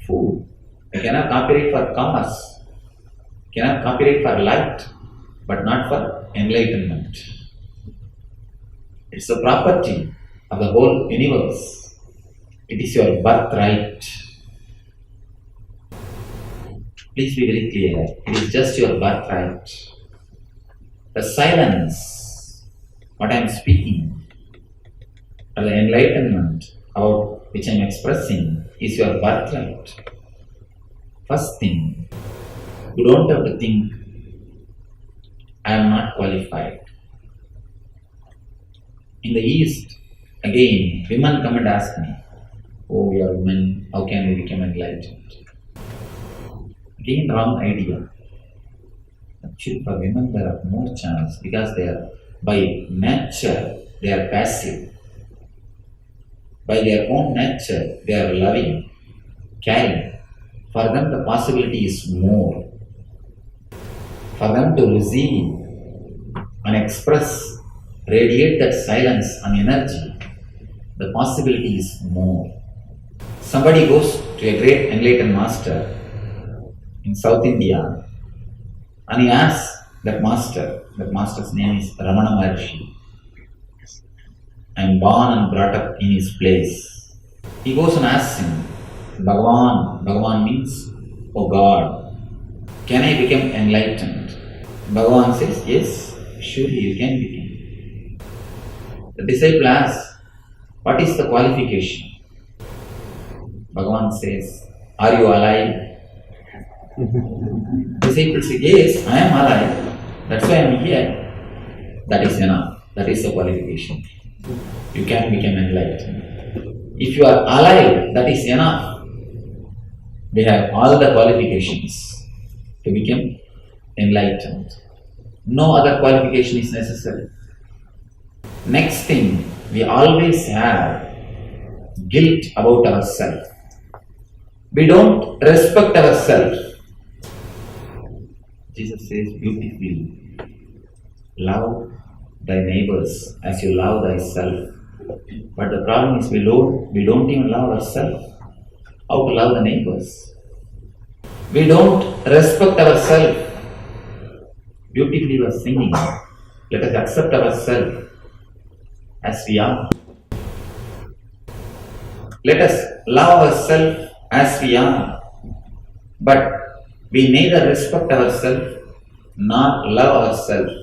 S6: food. You cannot copyright for commerce. You cannot copyright for light, but not for enlightenment. It's a property of the whole universe. It is your birthright. Please be very clear. It is just your birthright. The silence, what I am speaking, or the enlightenment about which I am expressing, is your birthright. First thing, you don't have to think, I am not qualified. In the East, again, women come and ask me, oh, we are women, how can we become enlightened? Again, wrong idea. Actually, for women, there are more chance because they are, by nature, they are passive. By their own nature, they are loving, caring. For them, the possibility is more. For them to receive and express, radiate that silence and energy, the possibility is more. Somebody goes to a great enlightened master in South India and he asks that master's name is Ramana Maharshi. I am born and brought up in his place. He goes and asks him, Bhagavan means, oh God, can I become enlightened? Bhagavan says, yes, surely you can become. The disciple asks, what is the qualification? Bhagavan says, are you alive? Disciple says, yes, I am alive. That's why I am here. That is enough. That is the qualification. You can become enlightened. If you are alive, that is enough. We have all the qualifications to become enlightened. No other qualification is necessary. Next thing, we always have guilt about ourselves. We don't respect ourselves. Jesus says beautifully, love thy neighbors as you love thyself. But the problem is we don't even love ourselves. How to love the neighbors? We don't respect ourselves. Beautifully we are singing. Let us accept ourselves as we are. Let us love ourselves as we are. But we neither respect ourselves nor love ourselves.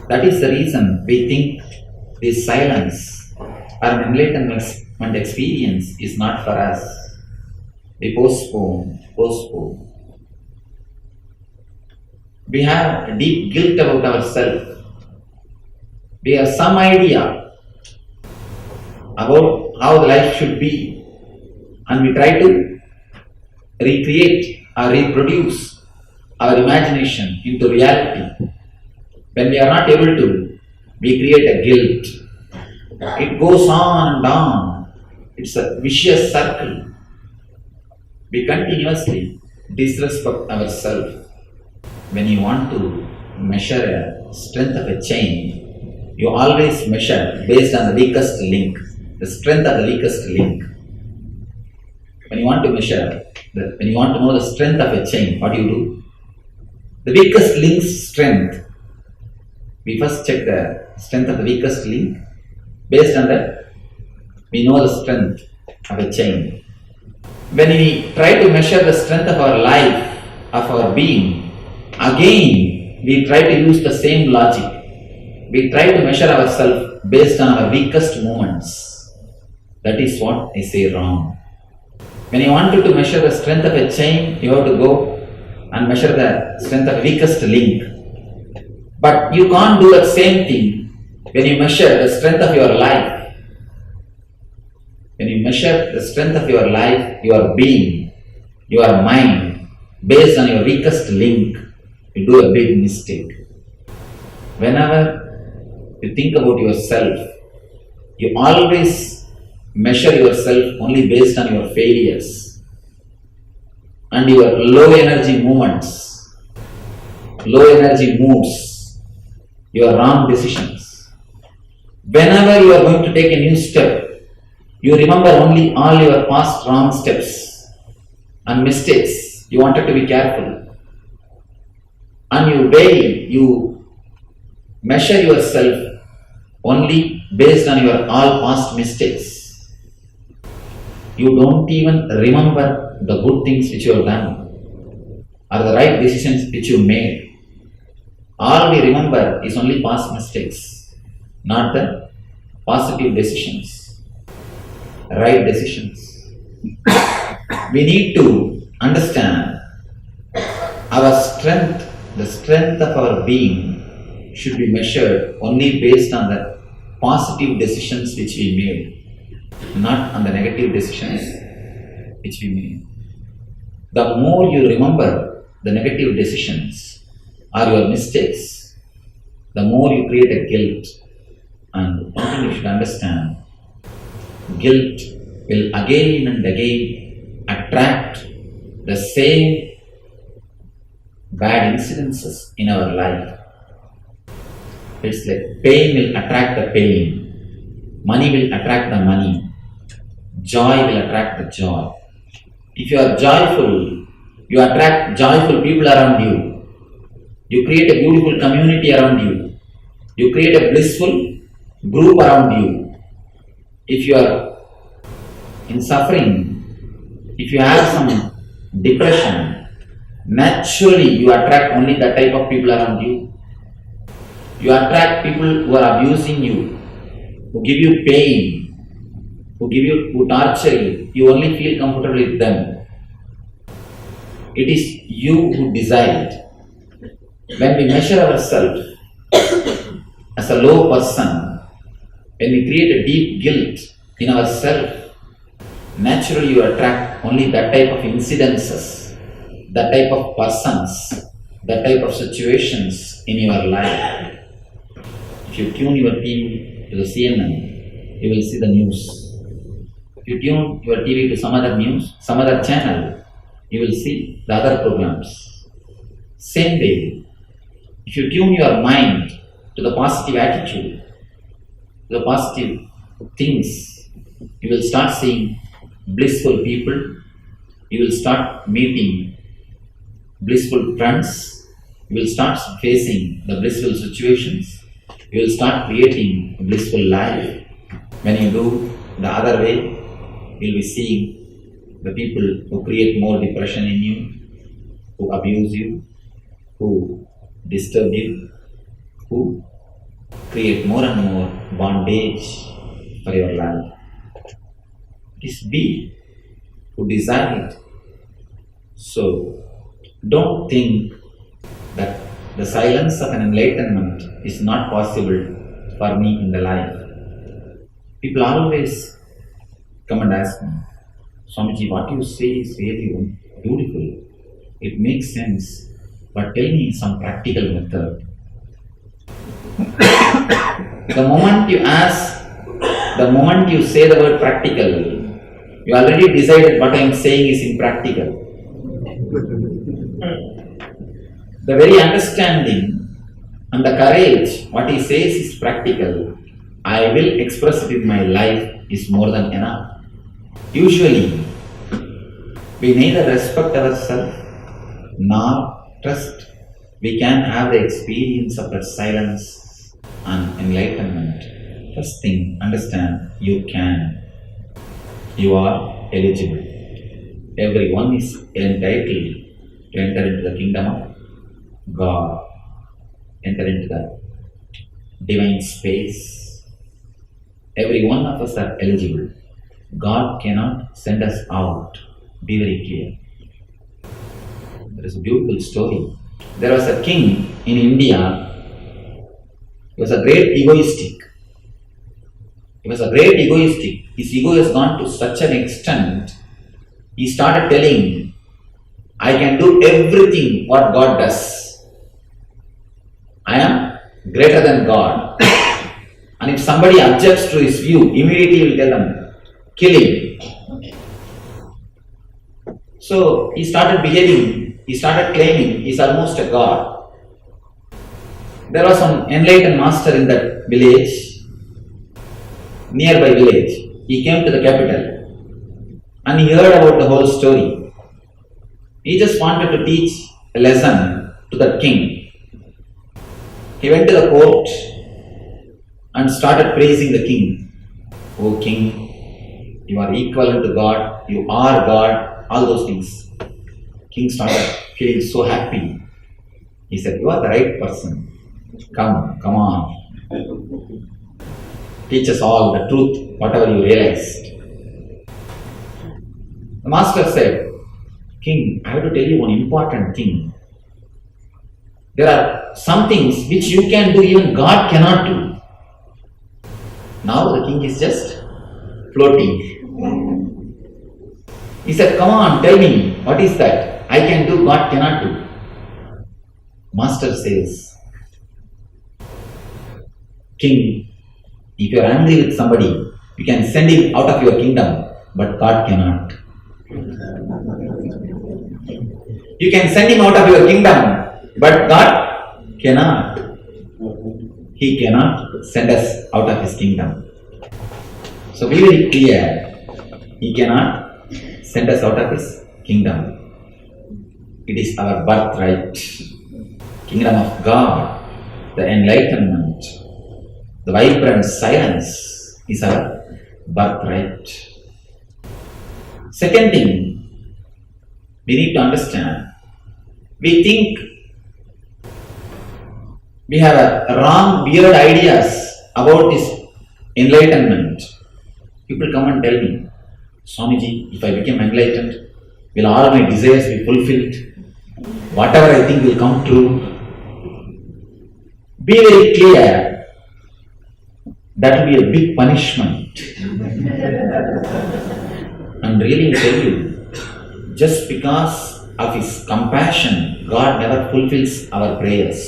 S6: That is the reason we think this silence or enlightenment experience is not for us. We postpone. We have a deep guilt about ourselves. We have some idea about how life should be, and we try to recreate or reproduce our imagination into reality. When we are not able to, we create a guilt. It goes on and on. It's a vicious circle. We continuously disrespect ourselves. When you want to measure a strength of a chain, you always measure based on the weakest link, the strength of the weakest link. When you want to measure, when you want to know the strength of a chain, what do you do? The weakest link's strength. We first check the strength of the weakest link. Based on that, we know the strength of a chain. When we try to measure the strength of our life, of our being, again we try to use the same logic. We try to measure ourselves based on our weakest moments. That is what I say wrong. When you wanted to measure the strength of a chain, you have to go and measure the strength of the weakest link. But you can't do that same thing when you measure the strength of your life. When you measure the strength of your life, your being, your mind, based on your weakest link, you do a big mistake. Whenever you think about yourself, you always measure yourself only based on your failures and your low energy moments, low energy moods, your wrong decisions. Whenever you are going to take a new step, You remember only all your past wrong steps and mistakes. You wanted to be careful. And you measure yourself only based on your all past mistakes. You don't even remember the good things which you have done or the right decisions which you made. All we remember is only past mistakes, not the positive decisions, right decisions. We need to understand our strength, the strength of our being should be measured only based on the positive decisions which we made, not on the negative decisions which we made. The more you remember the negative decisions or your mistakes, the more you create a guilt. And one thing you should understand, guilt will again and again attract the same bad incidences in our life. It's like pain will attract the pain, money will attract the money, joy will attract the joy. If you are joyful, you attract joyful people around you. You create a beautiful community around you. You create a blissful group around you. If you are in suffering, if you have some depression, naturally you attract only that type of people around you. You attract people who are abusing you, who give you pain, who torture you. You only feel comfortable with them. It is you who decide. When we measure ourselves as a low person, when we create a deep guilt in ourselves, naturally you attract only that type of incidences, that type of persons, that type of situations in your life. If you tune your TV to the CNN, you will see the news. If you tune your TV to some other news, some other channel, you will see the other programs. Same way, if you tune your mind to the positive attitude, to the positive things, you will start seeing blissful people, you will start meeting blissful friends, you will start facing the blissful situations, you will start creating a blissful life. When you do the other way, you will be seeing the people who create more depression in you, who abuse you, who disturb you, who create more and more bondage for your life. It is we who decide it. So don't think that the silence of an enlightenment is not possible for me in the life. People always come and ask me, Swamiji, what you say is really beautiful. It makes sense. But tell me some practical method. The moment you ask, the moment you say the word practical, you already decided what I am saying is impractical. The very understanding and the courage, what he says is practical, I will express it in my life is more than enough. Usually, we neither respect ourselves nor trust we can have the experience of that silence and enlightenment. First thing, understand you can. You are eligible. Everyone is entitled to enter into the kingdom of God, enter into the divine space. Every one of us are eligible. God cannot send us out. Be very clear. There is a beautiful story. There was a king in India. He was a great egoistic. His ego has gone to such an extent. He started telling, I can do everything what God does. I am greater than God. And if somebody objects to his view, immediately he will tell them, kill him. So he started claiming he is almost a god. There was some enlightened master in that village, nearby village. he came to the capital and he heard about the whole story. He just wanted to teach a lesson to that king. He went to the court and started praising the king. "Oh king, you are equivalent to God, you are God," all those things. King started feeling so happy. He said, "You are the right person. Come on. Teach us all the truth, whatever you realized." The master said, "King, I have to tell you one important thing. There are some things which you can do, even God cannot do." Now the king is just floating. He said, "Come on, tell me, what is that? I can do, God cannot do." Master says, "King, if you are angry with somebody, you can send him out of your kingdom, but God cannot. You can send him out of your kingdom, but God cannot. He cannot send us out of his kingdom." So be very clear, he cannot send us out of his kingdom. It is our birthright. Kingdom of God, the enlightenment, the vibrant silence is our birthright. Second thing, we need to understand, we think we have a wrong, weird ideas about this enlightenment. People come and tell me, "Swamiji, if I become enlightened, will all my desires be fulfilled? Whatever I think will come true." Be very clear, that will be a big punishment. And really I tell you, just because of his compassion, God never fulfills our prayers.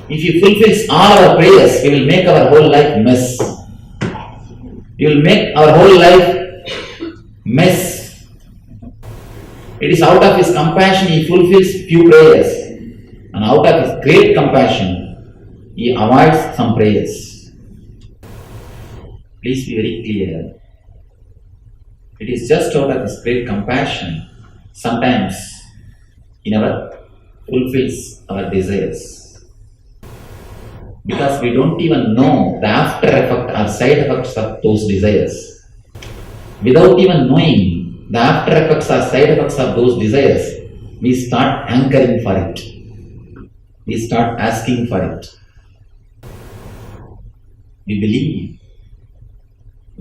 S6: If he fulfills all our prayers, he will make our whole life mess. He will make our whole life mess. It is out of his compassion he fulfills few prayers, and out of his great compassion he avoids some prayers. Please be very clear. It is just out of his great compassion. Sometimes he never fulfills our desires, because we don't even know the after effect or side effects of those desires. Without even knowing the after effects or side effects of those desires, we start hankering for it. We start asking for it. We believe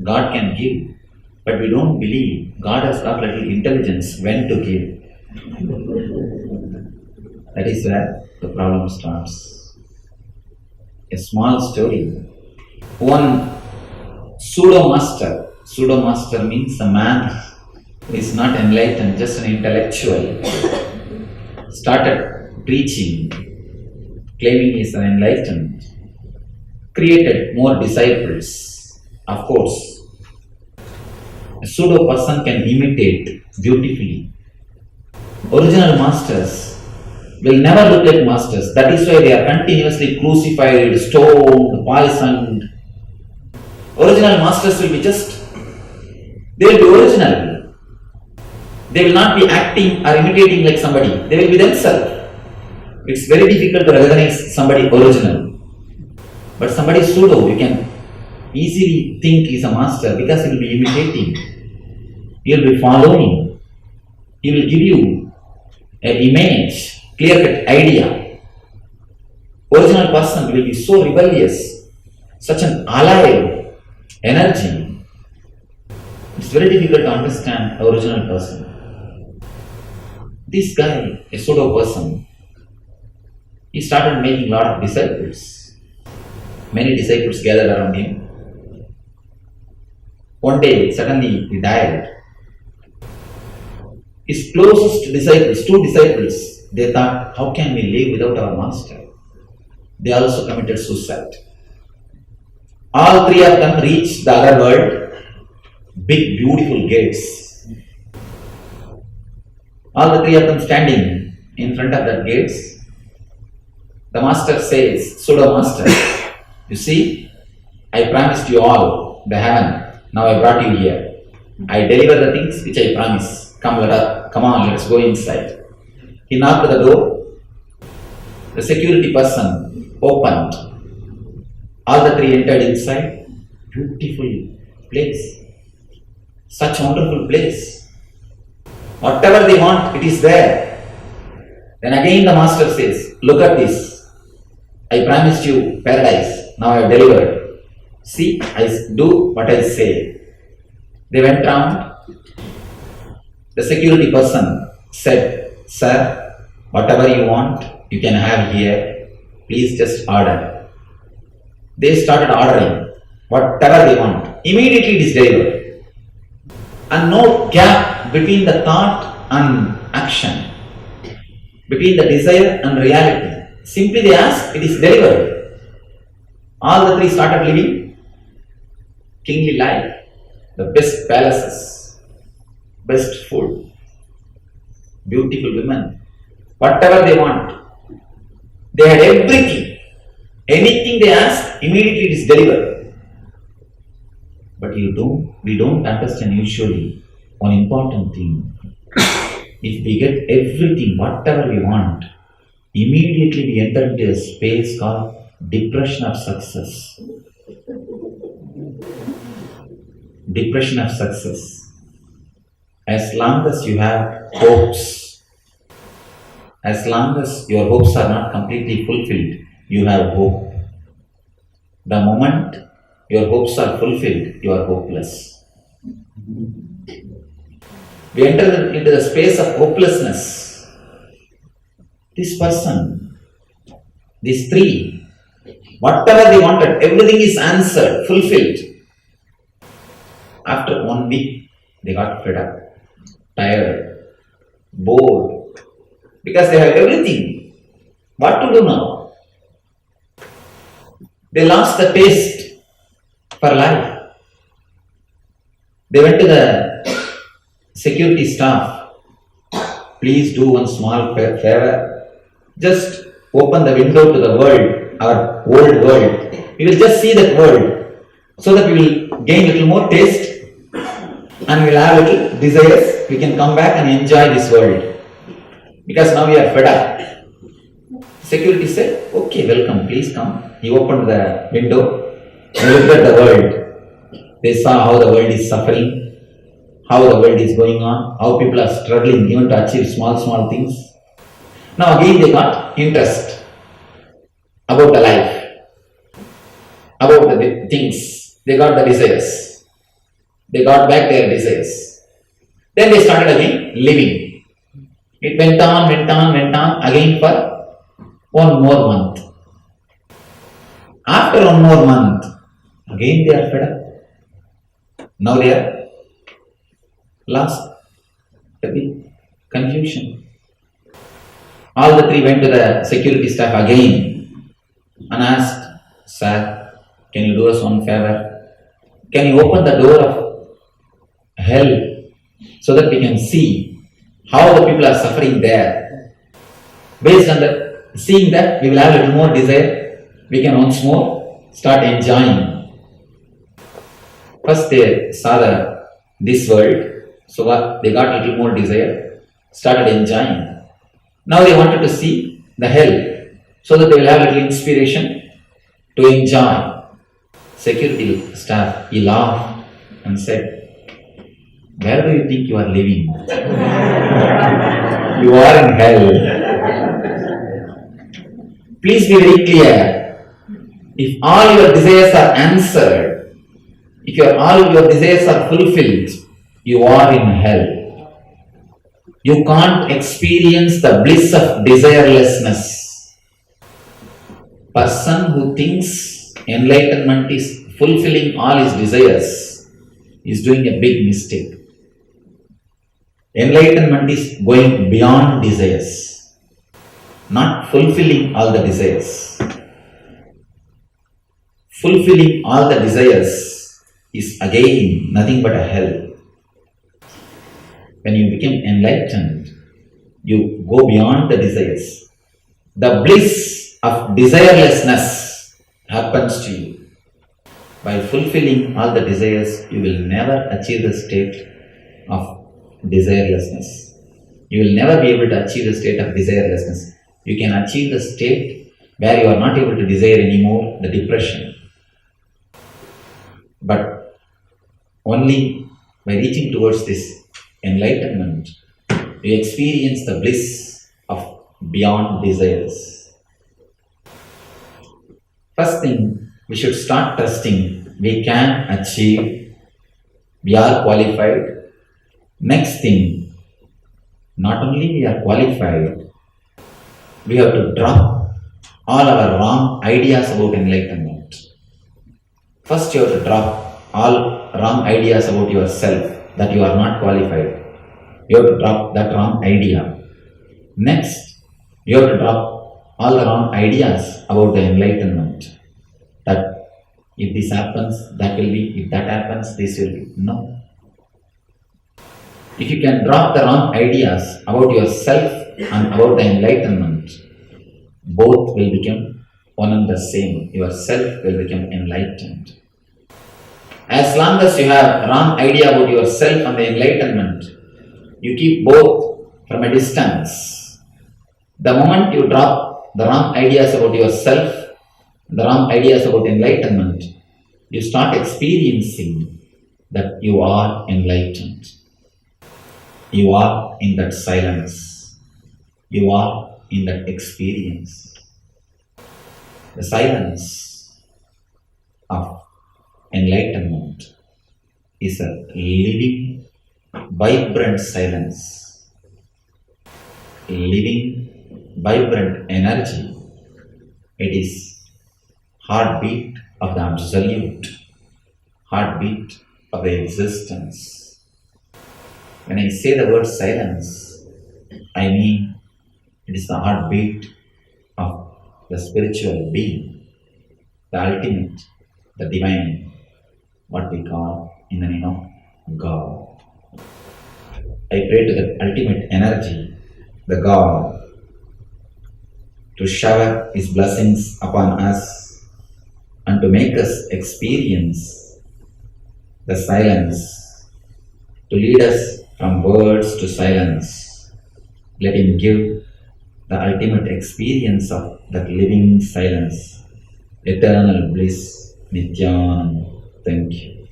S6: God can give, but we don't believe God has got little intelligence when to give. That is where the problem starts. A small story. One pseudo-master means a man who is not enlightened, just an intellectual, started preaching, claiming he is an enlightened, created more disciples. Of course, a pseudo person can imitate beautifully. Original masters will never look like masters. That is why they are continuously crucified, stoned, poisoned. Original masters will be they will be original. They will not be acting or imitating like somebody. They will be themselves. It's very difficult to recognize somebody original. But somebody pseudo, you can easily think he is a master because he will be imitating. He will be following. He will give you an image, clear-cut idea. Original person will be so rebellious, such an alive energy. It's very difficult to understand the original person. This guy, a pseudo person, he started making a lot of disciples. Many disciples gathered around him. One day, suddenly he died. His closest disciples, 2 disciples, they thought, how can we live without our master? They also committed suicide. All 3 of them reached the other world, big beautiful gates. All the 3 of them standing in front of that gates. The master says, pseudo master, you see, I promised you all the heaven. Now I brought you here. I deliver the things which I promise. Come on, let's go inside. He knocked the door. The security person opened. All the three entered inside. Beautiful place. Such wonderful place. Whatever they want, it is there. Then again the master says, look at this. I promised you paradise. Now I have delivered. See, I do what I say. They went round. The security person said, sir, whatever you want, you can have here. Please just order. They started ordering whatever they want. Immediately it is delivered. And no gap between the thought and action, between the desire and reality. Simply they ask, it is delivered. All the three started living kingly life, the best palaces, best food, beautiful women, whatever they want. They had everything. Anything they ask, immediately it is delivered. But we don't understand usually one important thing. If we get everything, whatever we want, immediately we enter into a space called depression of success. Depression of success. As long as you have hopes, as long as your hopes are not completely fulfilled, you have hope. The moment your hopes are fulfilled, you are hopeless. We enter into the space of hopelessness. This person, these three, whatever they wanted, everything is answered, fulfilled. After 1 week, they got fed up, tired, bored, because they have everything. What to do now? They lost the taste for life. They went to the security staff. Please do one small favor. Just open the window to the world, our old world. We will just see that world so that we will gain a little more taste and we will have little desires. We can come back and enjoy this world. Because now we are fed up. Security said, okay, welcome, please come. He opened the window, they looked at the world. They saw how the world is suffering, how the world is going on, how people are struggling even to achieve small things. Now again they got interest about the life, about the things. They got the desires. They got back their desires. Then they started again living. It went on again for 1 more month. After 1 more month, again they are fed up. Now they are lost. A big confusion. All the three went to the security staff again and asked, sir, can you do us one favor? Can you open the door of hell so that we can see how the people are suffering there? Based on seeing that, we will have a little more desire. We can once more start enjoying. First they saw this world, so they got a little more desire, started enjoying. Now they wanted to see the hell, so that they will have a little inspiration to enjoy. Security staff, he laughed and said, where do you think you are living? You are in hell. Please be very clear. If all your desires are answered, if all your desires are fulfilled, you are in hell. You can't experience the bliss of desirelessness. Person who thinks enlightenment is fulfilling all his desires is doing a big mistake. Enlightenment is going beyond desires, not fulfilling all the desires. Fulfilling all the desires is again nothing but a hell. When you become enlightened, you go beyond the desires. The bliss of desirelessness happens to you. By fulfilling all the desires, you will never achieve the state of desirelessness. You will never be able to achieve the state of desirelessness. You can achieve the state where you are not able to desire anymore, the depression. But only by reaching towards this enlightenment, you experience the bliss of beyond desires. First thing, we should start trusting we can achieve, we are qualified. Next thing, not only we are qualified, we have to drop all our wrong ideas about enlightenment. First, you have to drop all wrong ideas about yourself, that you are not qualified. You have to drop that wrong idea. Next, you have to drop all the wrong ideas about the enlightenment. That if this happens, that will be, if that happens, this will be. No. If you can drop the wrong ideas about yourself and about the enlightenment, both will become one and the same. Yourself will become enlightened. As long as you have wrong idea about yourself and the enlightenment, you keep both from a distance. The moment you drop the wrong ideas about yourself, the wrong ideas about enlightenment, you start experiencing that you are enlightened. You are in that silence. You are in that experience. The silence of enlightenment is a living, vibrant silence. Living, vibrant energy. It is heartbeat of the absolute, heartbeat of the existence. When I say the word silence, I mean it is the heartbeat of the spiritual being, the ultimate, the divine, what we call in the name of God. I pray to the ultimate energy, the God, to shower His blessings upon us and to make us experience the silence, to lead us from words to silence. Let Him give the ultimate experience of that living silence, eternal bliss, Nityananda. Thank you.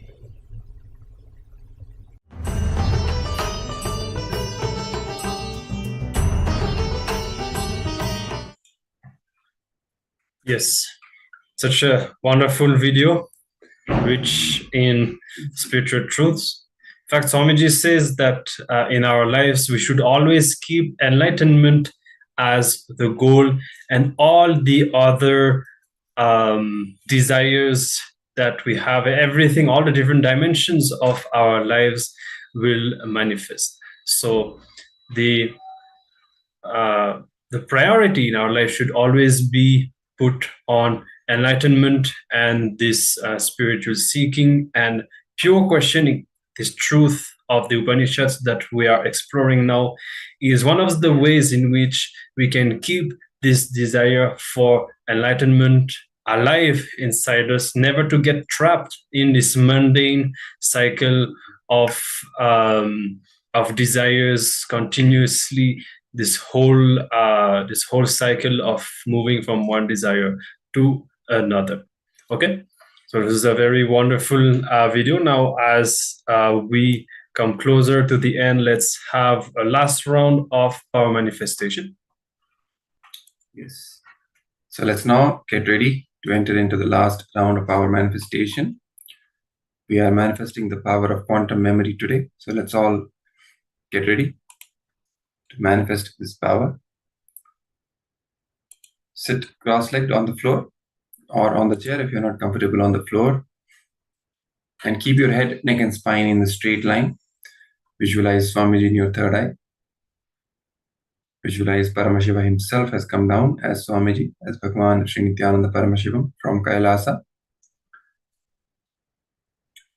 S2: Yes, such a wonderful video, rich in spiritual truths. In fact, Swamiji says that in our lives, we should always keep enlightenment as the goal, and all the other desires that we have, everything, all the different dimensions of our lives will manifest. So the priority in our life should always be put on enlightenment and this spiritual seeking and pure questioning. This truth of the Upanishads that we are exploring now is one of the ways in which we can keep this desire for enlightenment alive inside us, never to get trapped in this mundane cycle of desires continuously, this whole cycle of moving from one desire to another. Okay, so this is a very wonderful video. Now, as we come closer to the end, let's have a last round of power manifestation.
S3: Yes. So let's now get ready to enter into the last round of power manifestation. We are manifesting the power of quantum memory today. So let's all get ready to manifest this power. Sit cross-legged on the floor or on the chair if you're not comfortable on the floor. And keep your head, neck, and spine in the straight line. Visualize Swamiji in your third eye. Visualize Paramashiva himself has come down as Swamiji, as Bhagavan Sri Nityananda Paramashivam from Kailasa.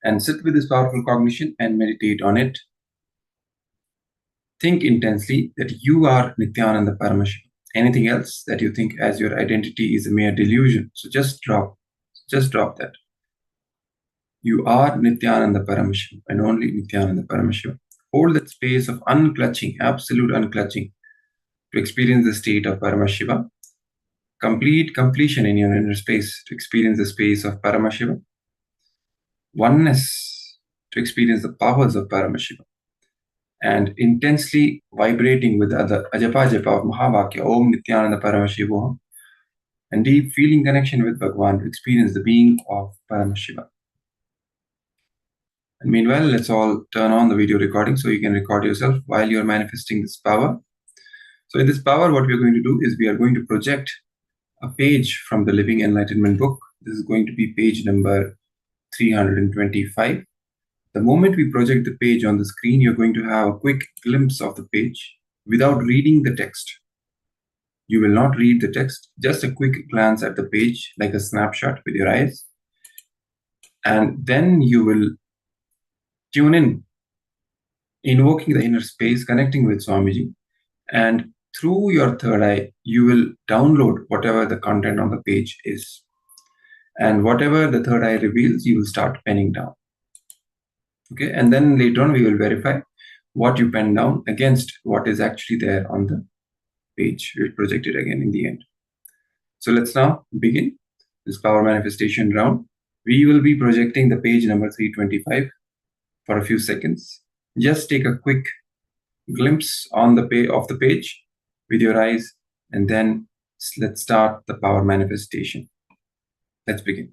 S3: And sit with this powerful cognition and meditate on it. Think intensely that you are Nityananda Paramashivam. Anything else that you think as your identity is a mere delusion. So just drop that. You are Nityananda Paramashiva and only Nityananda Paramashiva. Hold that space of unclutching, absolute unclutching, to experience the state of Paramashiva. Complete completion in your inner space to experience the space of Paramashiva. Oneness to experience the powers of Paramashiva. And intensely vibrating with the Ajapa Japa of Mahavakya, Om Nityananda Paramashivoham, and deep feeling connection with Bhagavan to experience the being of Paramashiva. And meanwhile, let's all turn on the video recording so you can record yourself while you're manifesting this power. So in this power, what we're going to do is we are going to project a page from the Living Enlightenment book. This is going to be page number 325. The moment we project the page on the screen, you're going to have a quick glimpse of the page without reading the text. You will not read the text, just a quick glance at the page, like a snapshot with your eyes. And then you will tune in, invoking the inner space, connecting with Swamiji. And through your third eye, you will download whatever the content on the page is. And whatever the third eye reveals, you will start penning down. Okay, and then later on, we will verify what you pen down against what is actually there on the page. We'll project it again in the end. So let's now begin this power manifestation round. We will be projecting the page number 325 for a few seconds. Just take a quick glimpse on the of the page with your eyes, and then let's start the power manifestation. Let's begin.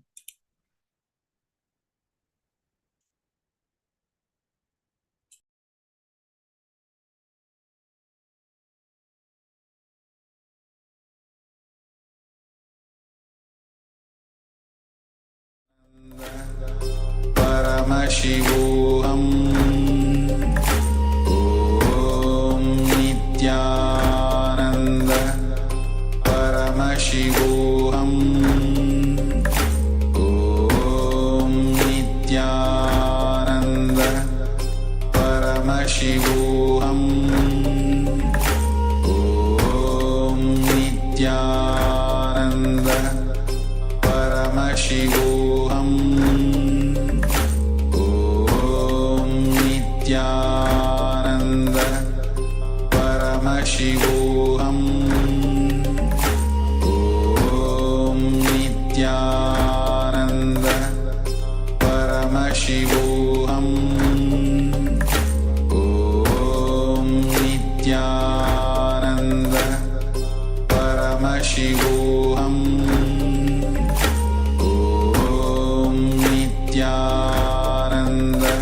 S4: Paramashivoham Om Nityananda Paramashivoham Om Nityananda Paramashivoham Om Nityananda Paramashivoham Nityananda Paramashivoham Om Nityananda Paramashivoham Om Nityananda Paramashivoham Om Nityananda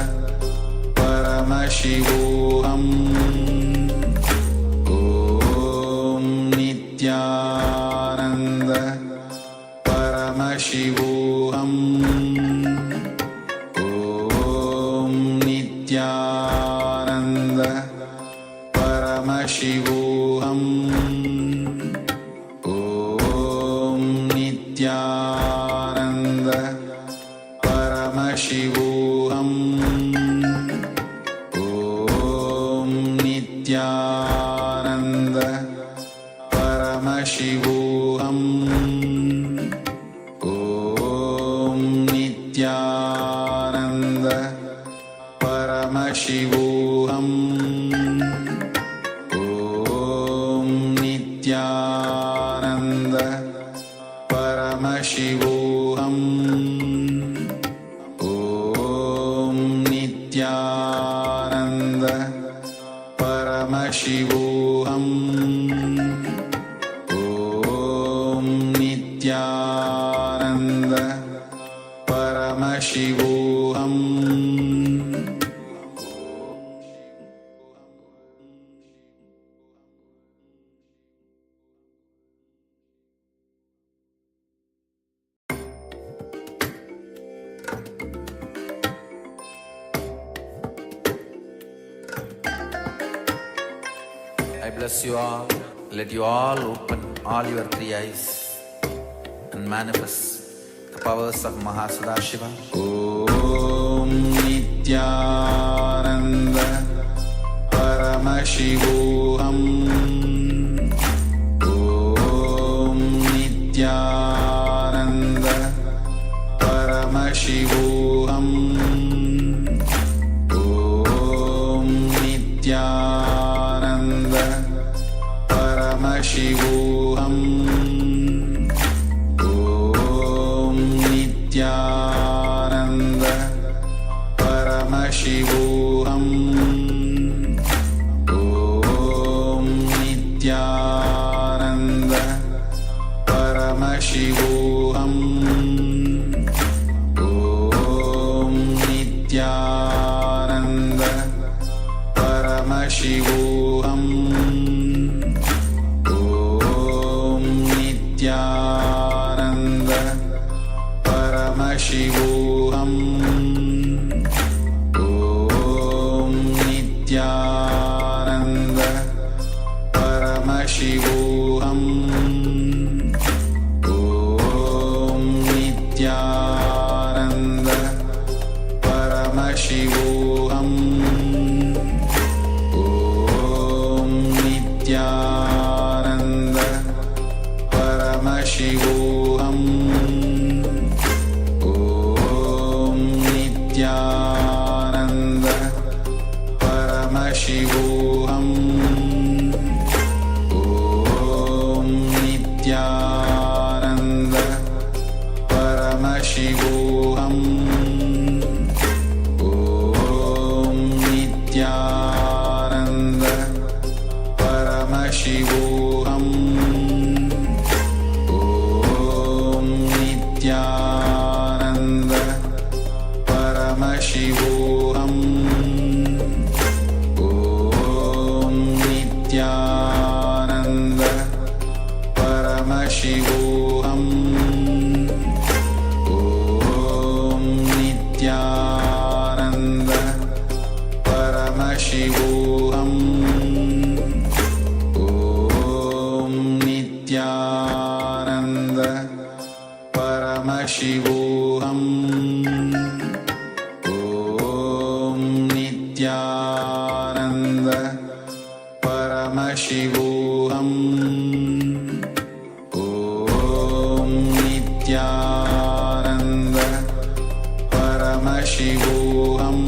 S4: Paramashivoham Om Nityananda Paramashivoham Om Nityananda Paramashivoham Om Nityananda Paramashivoham Om Nityananda Paramashivoham Om Nityananda Paramashivoham Om Nityananda Paramashivoham Om Nityananda Paramashivoham Om Nityananda Paramashivoham
S5: I bless you all. Let you all open all your three eyes and manifest the powers of Mahasadashiva.
S4: Om Nityananda Paramashivoham Om Nityananda Paramashivoham Paramashivoham. Om Nityananda Paramashivoham. Om Nityananda Paramashivoham. Om Nityananda Paramashivoham. Om Nityananda Paramashivoham. Om Nityananda Paramashivoham. Om Nityananda Paramashivoham. Om Nityananda Paramashivoham. Om Nityananda Paramashivoham. Om Nityananda Paramashivoham. Om Nityananda Paramashivoham. Om Nityananda Paramashivoham. Om Nityananda Paramashivoham.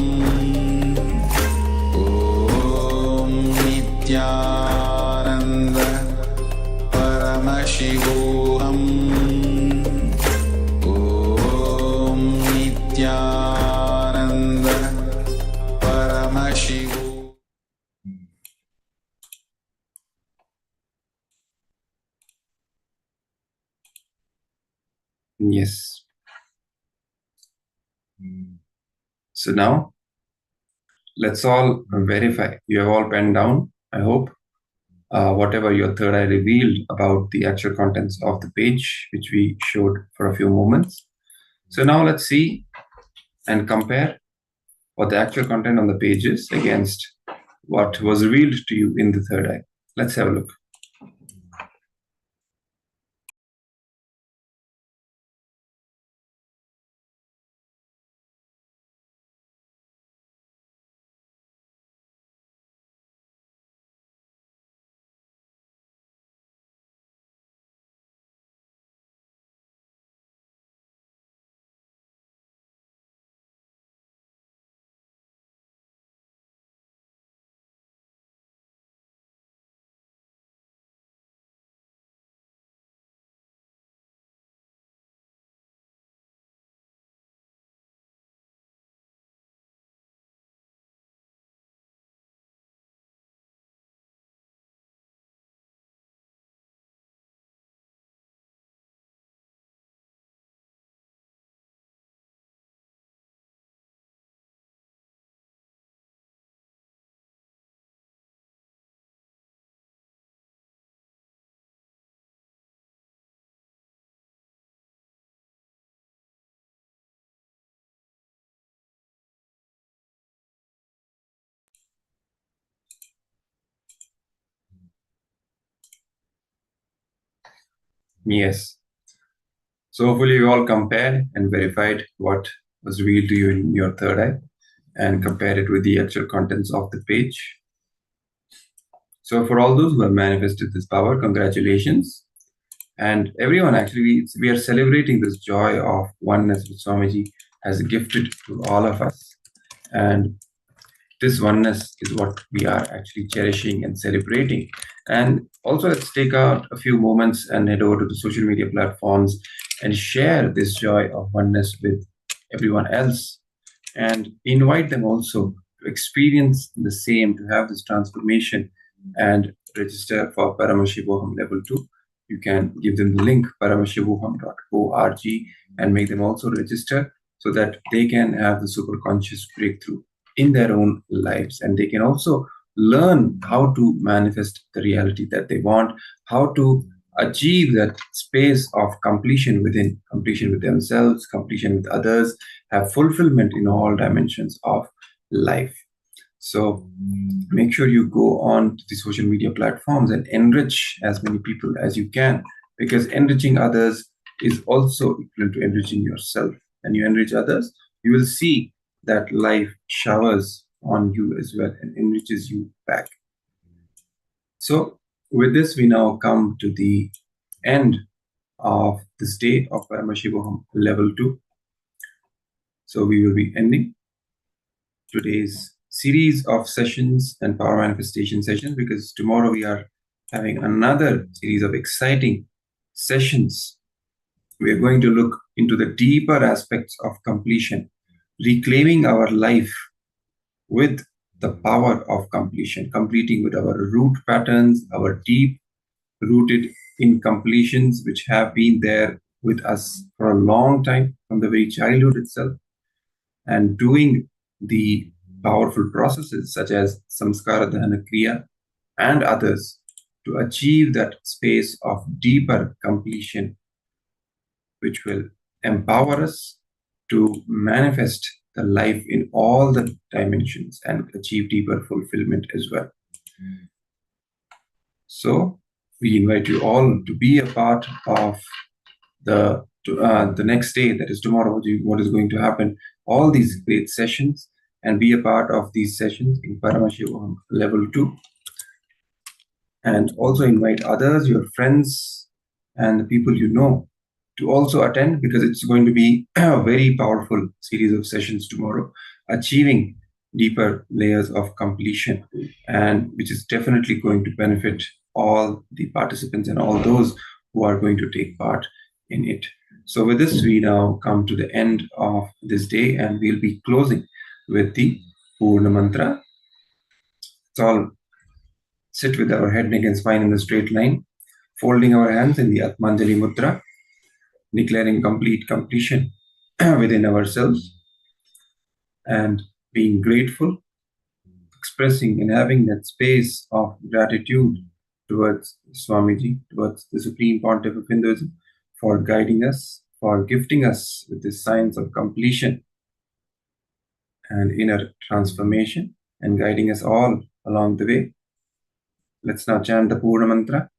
S4: Om Nityananda Paramashivoham. Om Nityananda Paramashivoham.
S3: Yes. So now, let's all verify. You have all penned down, I hope, whatever your third eye revealed about the actual contents of the page, which we showed for a few moments. So now let's see and compare what the actual content on the page is against what was revealed to you in the third eye. Let's have a look. Yes. So hopefully you all compared and verified what was revealed to you in your third eye and compared it with the actual contents of the page. So for all those who have manifested this power, congratulations. And everyone, actually, we are celebrating this joy of oneness which Swamiji has gifted to all of us. And this oneness is what we are actually cherishing and celebrating. And also, let's take out a few moments and head over to the social media platforms and share this joy of oneness with everyone else and invite them also to experience the same, to have this transformation and register for Paramashivoham Level-2. You can give them the link paramashivoham.org and make them also register so that they can have the super conscious breakthrough in their own lives, and they can also learn how to manifest the reality that they want, how to achieve that space of completion within, completion with themselves, completion with others, have fulfillment in all dimensions of life. So make sure you go on to the social media platforms and enrich as many people as you can, because enriching others is also equivalent to enriching yourself. And you enrich others, you will see that life showers on you as well and enriches you back. So with this, we now come to the end of this day of Paramashivoham Level 2. So we will be ending today's series of sessions and power manifestation sessions, because tomorrow we are having another series of exciting sessions. We are going to look into the deeper aspects of completion, reclaiming our life with the power of completion, completing with our root patterns, our deep rooted incompletions, which have been there with us for a long time, from the very childhood itself, and doing the powerful processes such as samskara dahana kriya and others to achieve that space of deeper completion, which will empower us to manifest the life in all the dimensions and achieve deeper fulfillment as well. So we invite you all to be a part of the next day, that is tomorrow, what is going to happen, all these great sessions, and be a part of these sessions in Paramashivoham Level 2. And also invite others, your friends, and the people you know to also attend, because it's going to be a very powerful series of sessions tomorrow, achieving deeper layers of completion, and which is definitely going to benefit all the participants and all those who are going to take part in it. So with this, we now come to the end of this day, and we'll be closing with the Purna Mantra. So I'll sit with our head, neck and spine in a straight line, folding our hands in the Atmanjali Mudra, declaring complete completion within ourselves, and being grateful, expressing and having that space of gratitude towards Swamiji, towards the Supreme Pontiff of Hinduism, for guiding us, for gifting us with this science of completion and inner transformation, and guiding us all along the way. Let's now chant the Purna Mantra.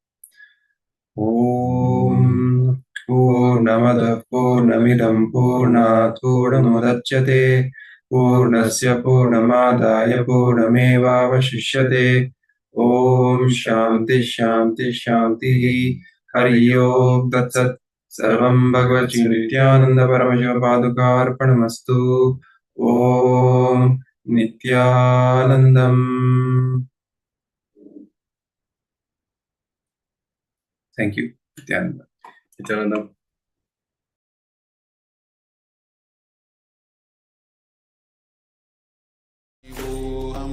S3: Om Purnamada Purnamidam Purnat Purnamudachyate Purnasya Purnamadaya Purnameva Vashishyate. Om Shanti Shanti Shanti. Hari Om Tat Sat. Sarvam Bhagavati Nityananda Paramashiva Paduka Arpanamastu. Om Nityanandam. Thank you, Nityananda. Nityananda.
S4: Om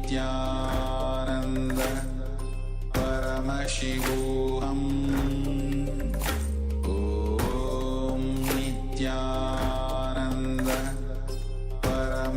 S4: Nityananda Paramashivoham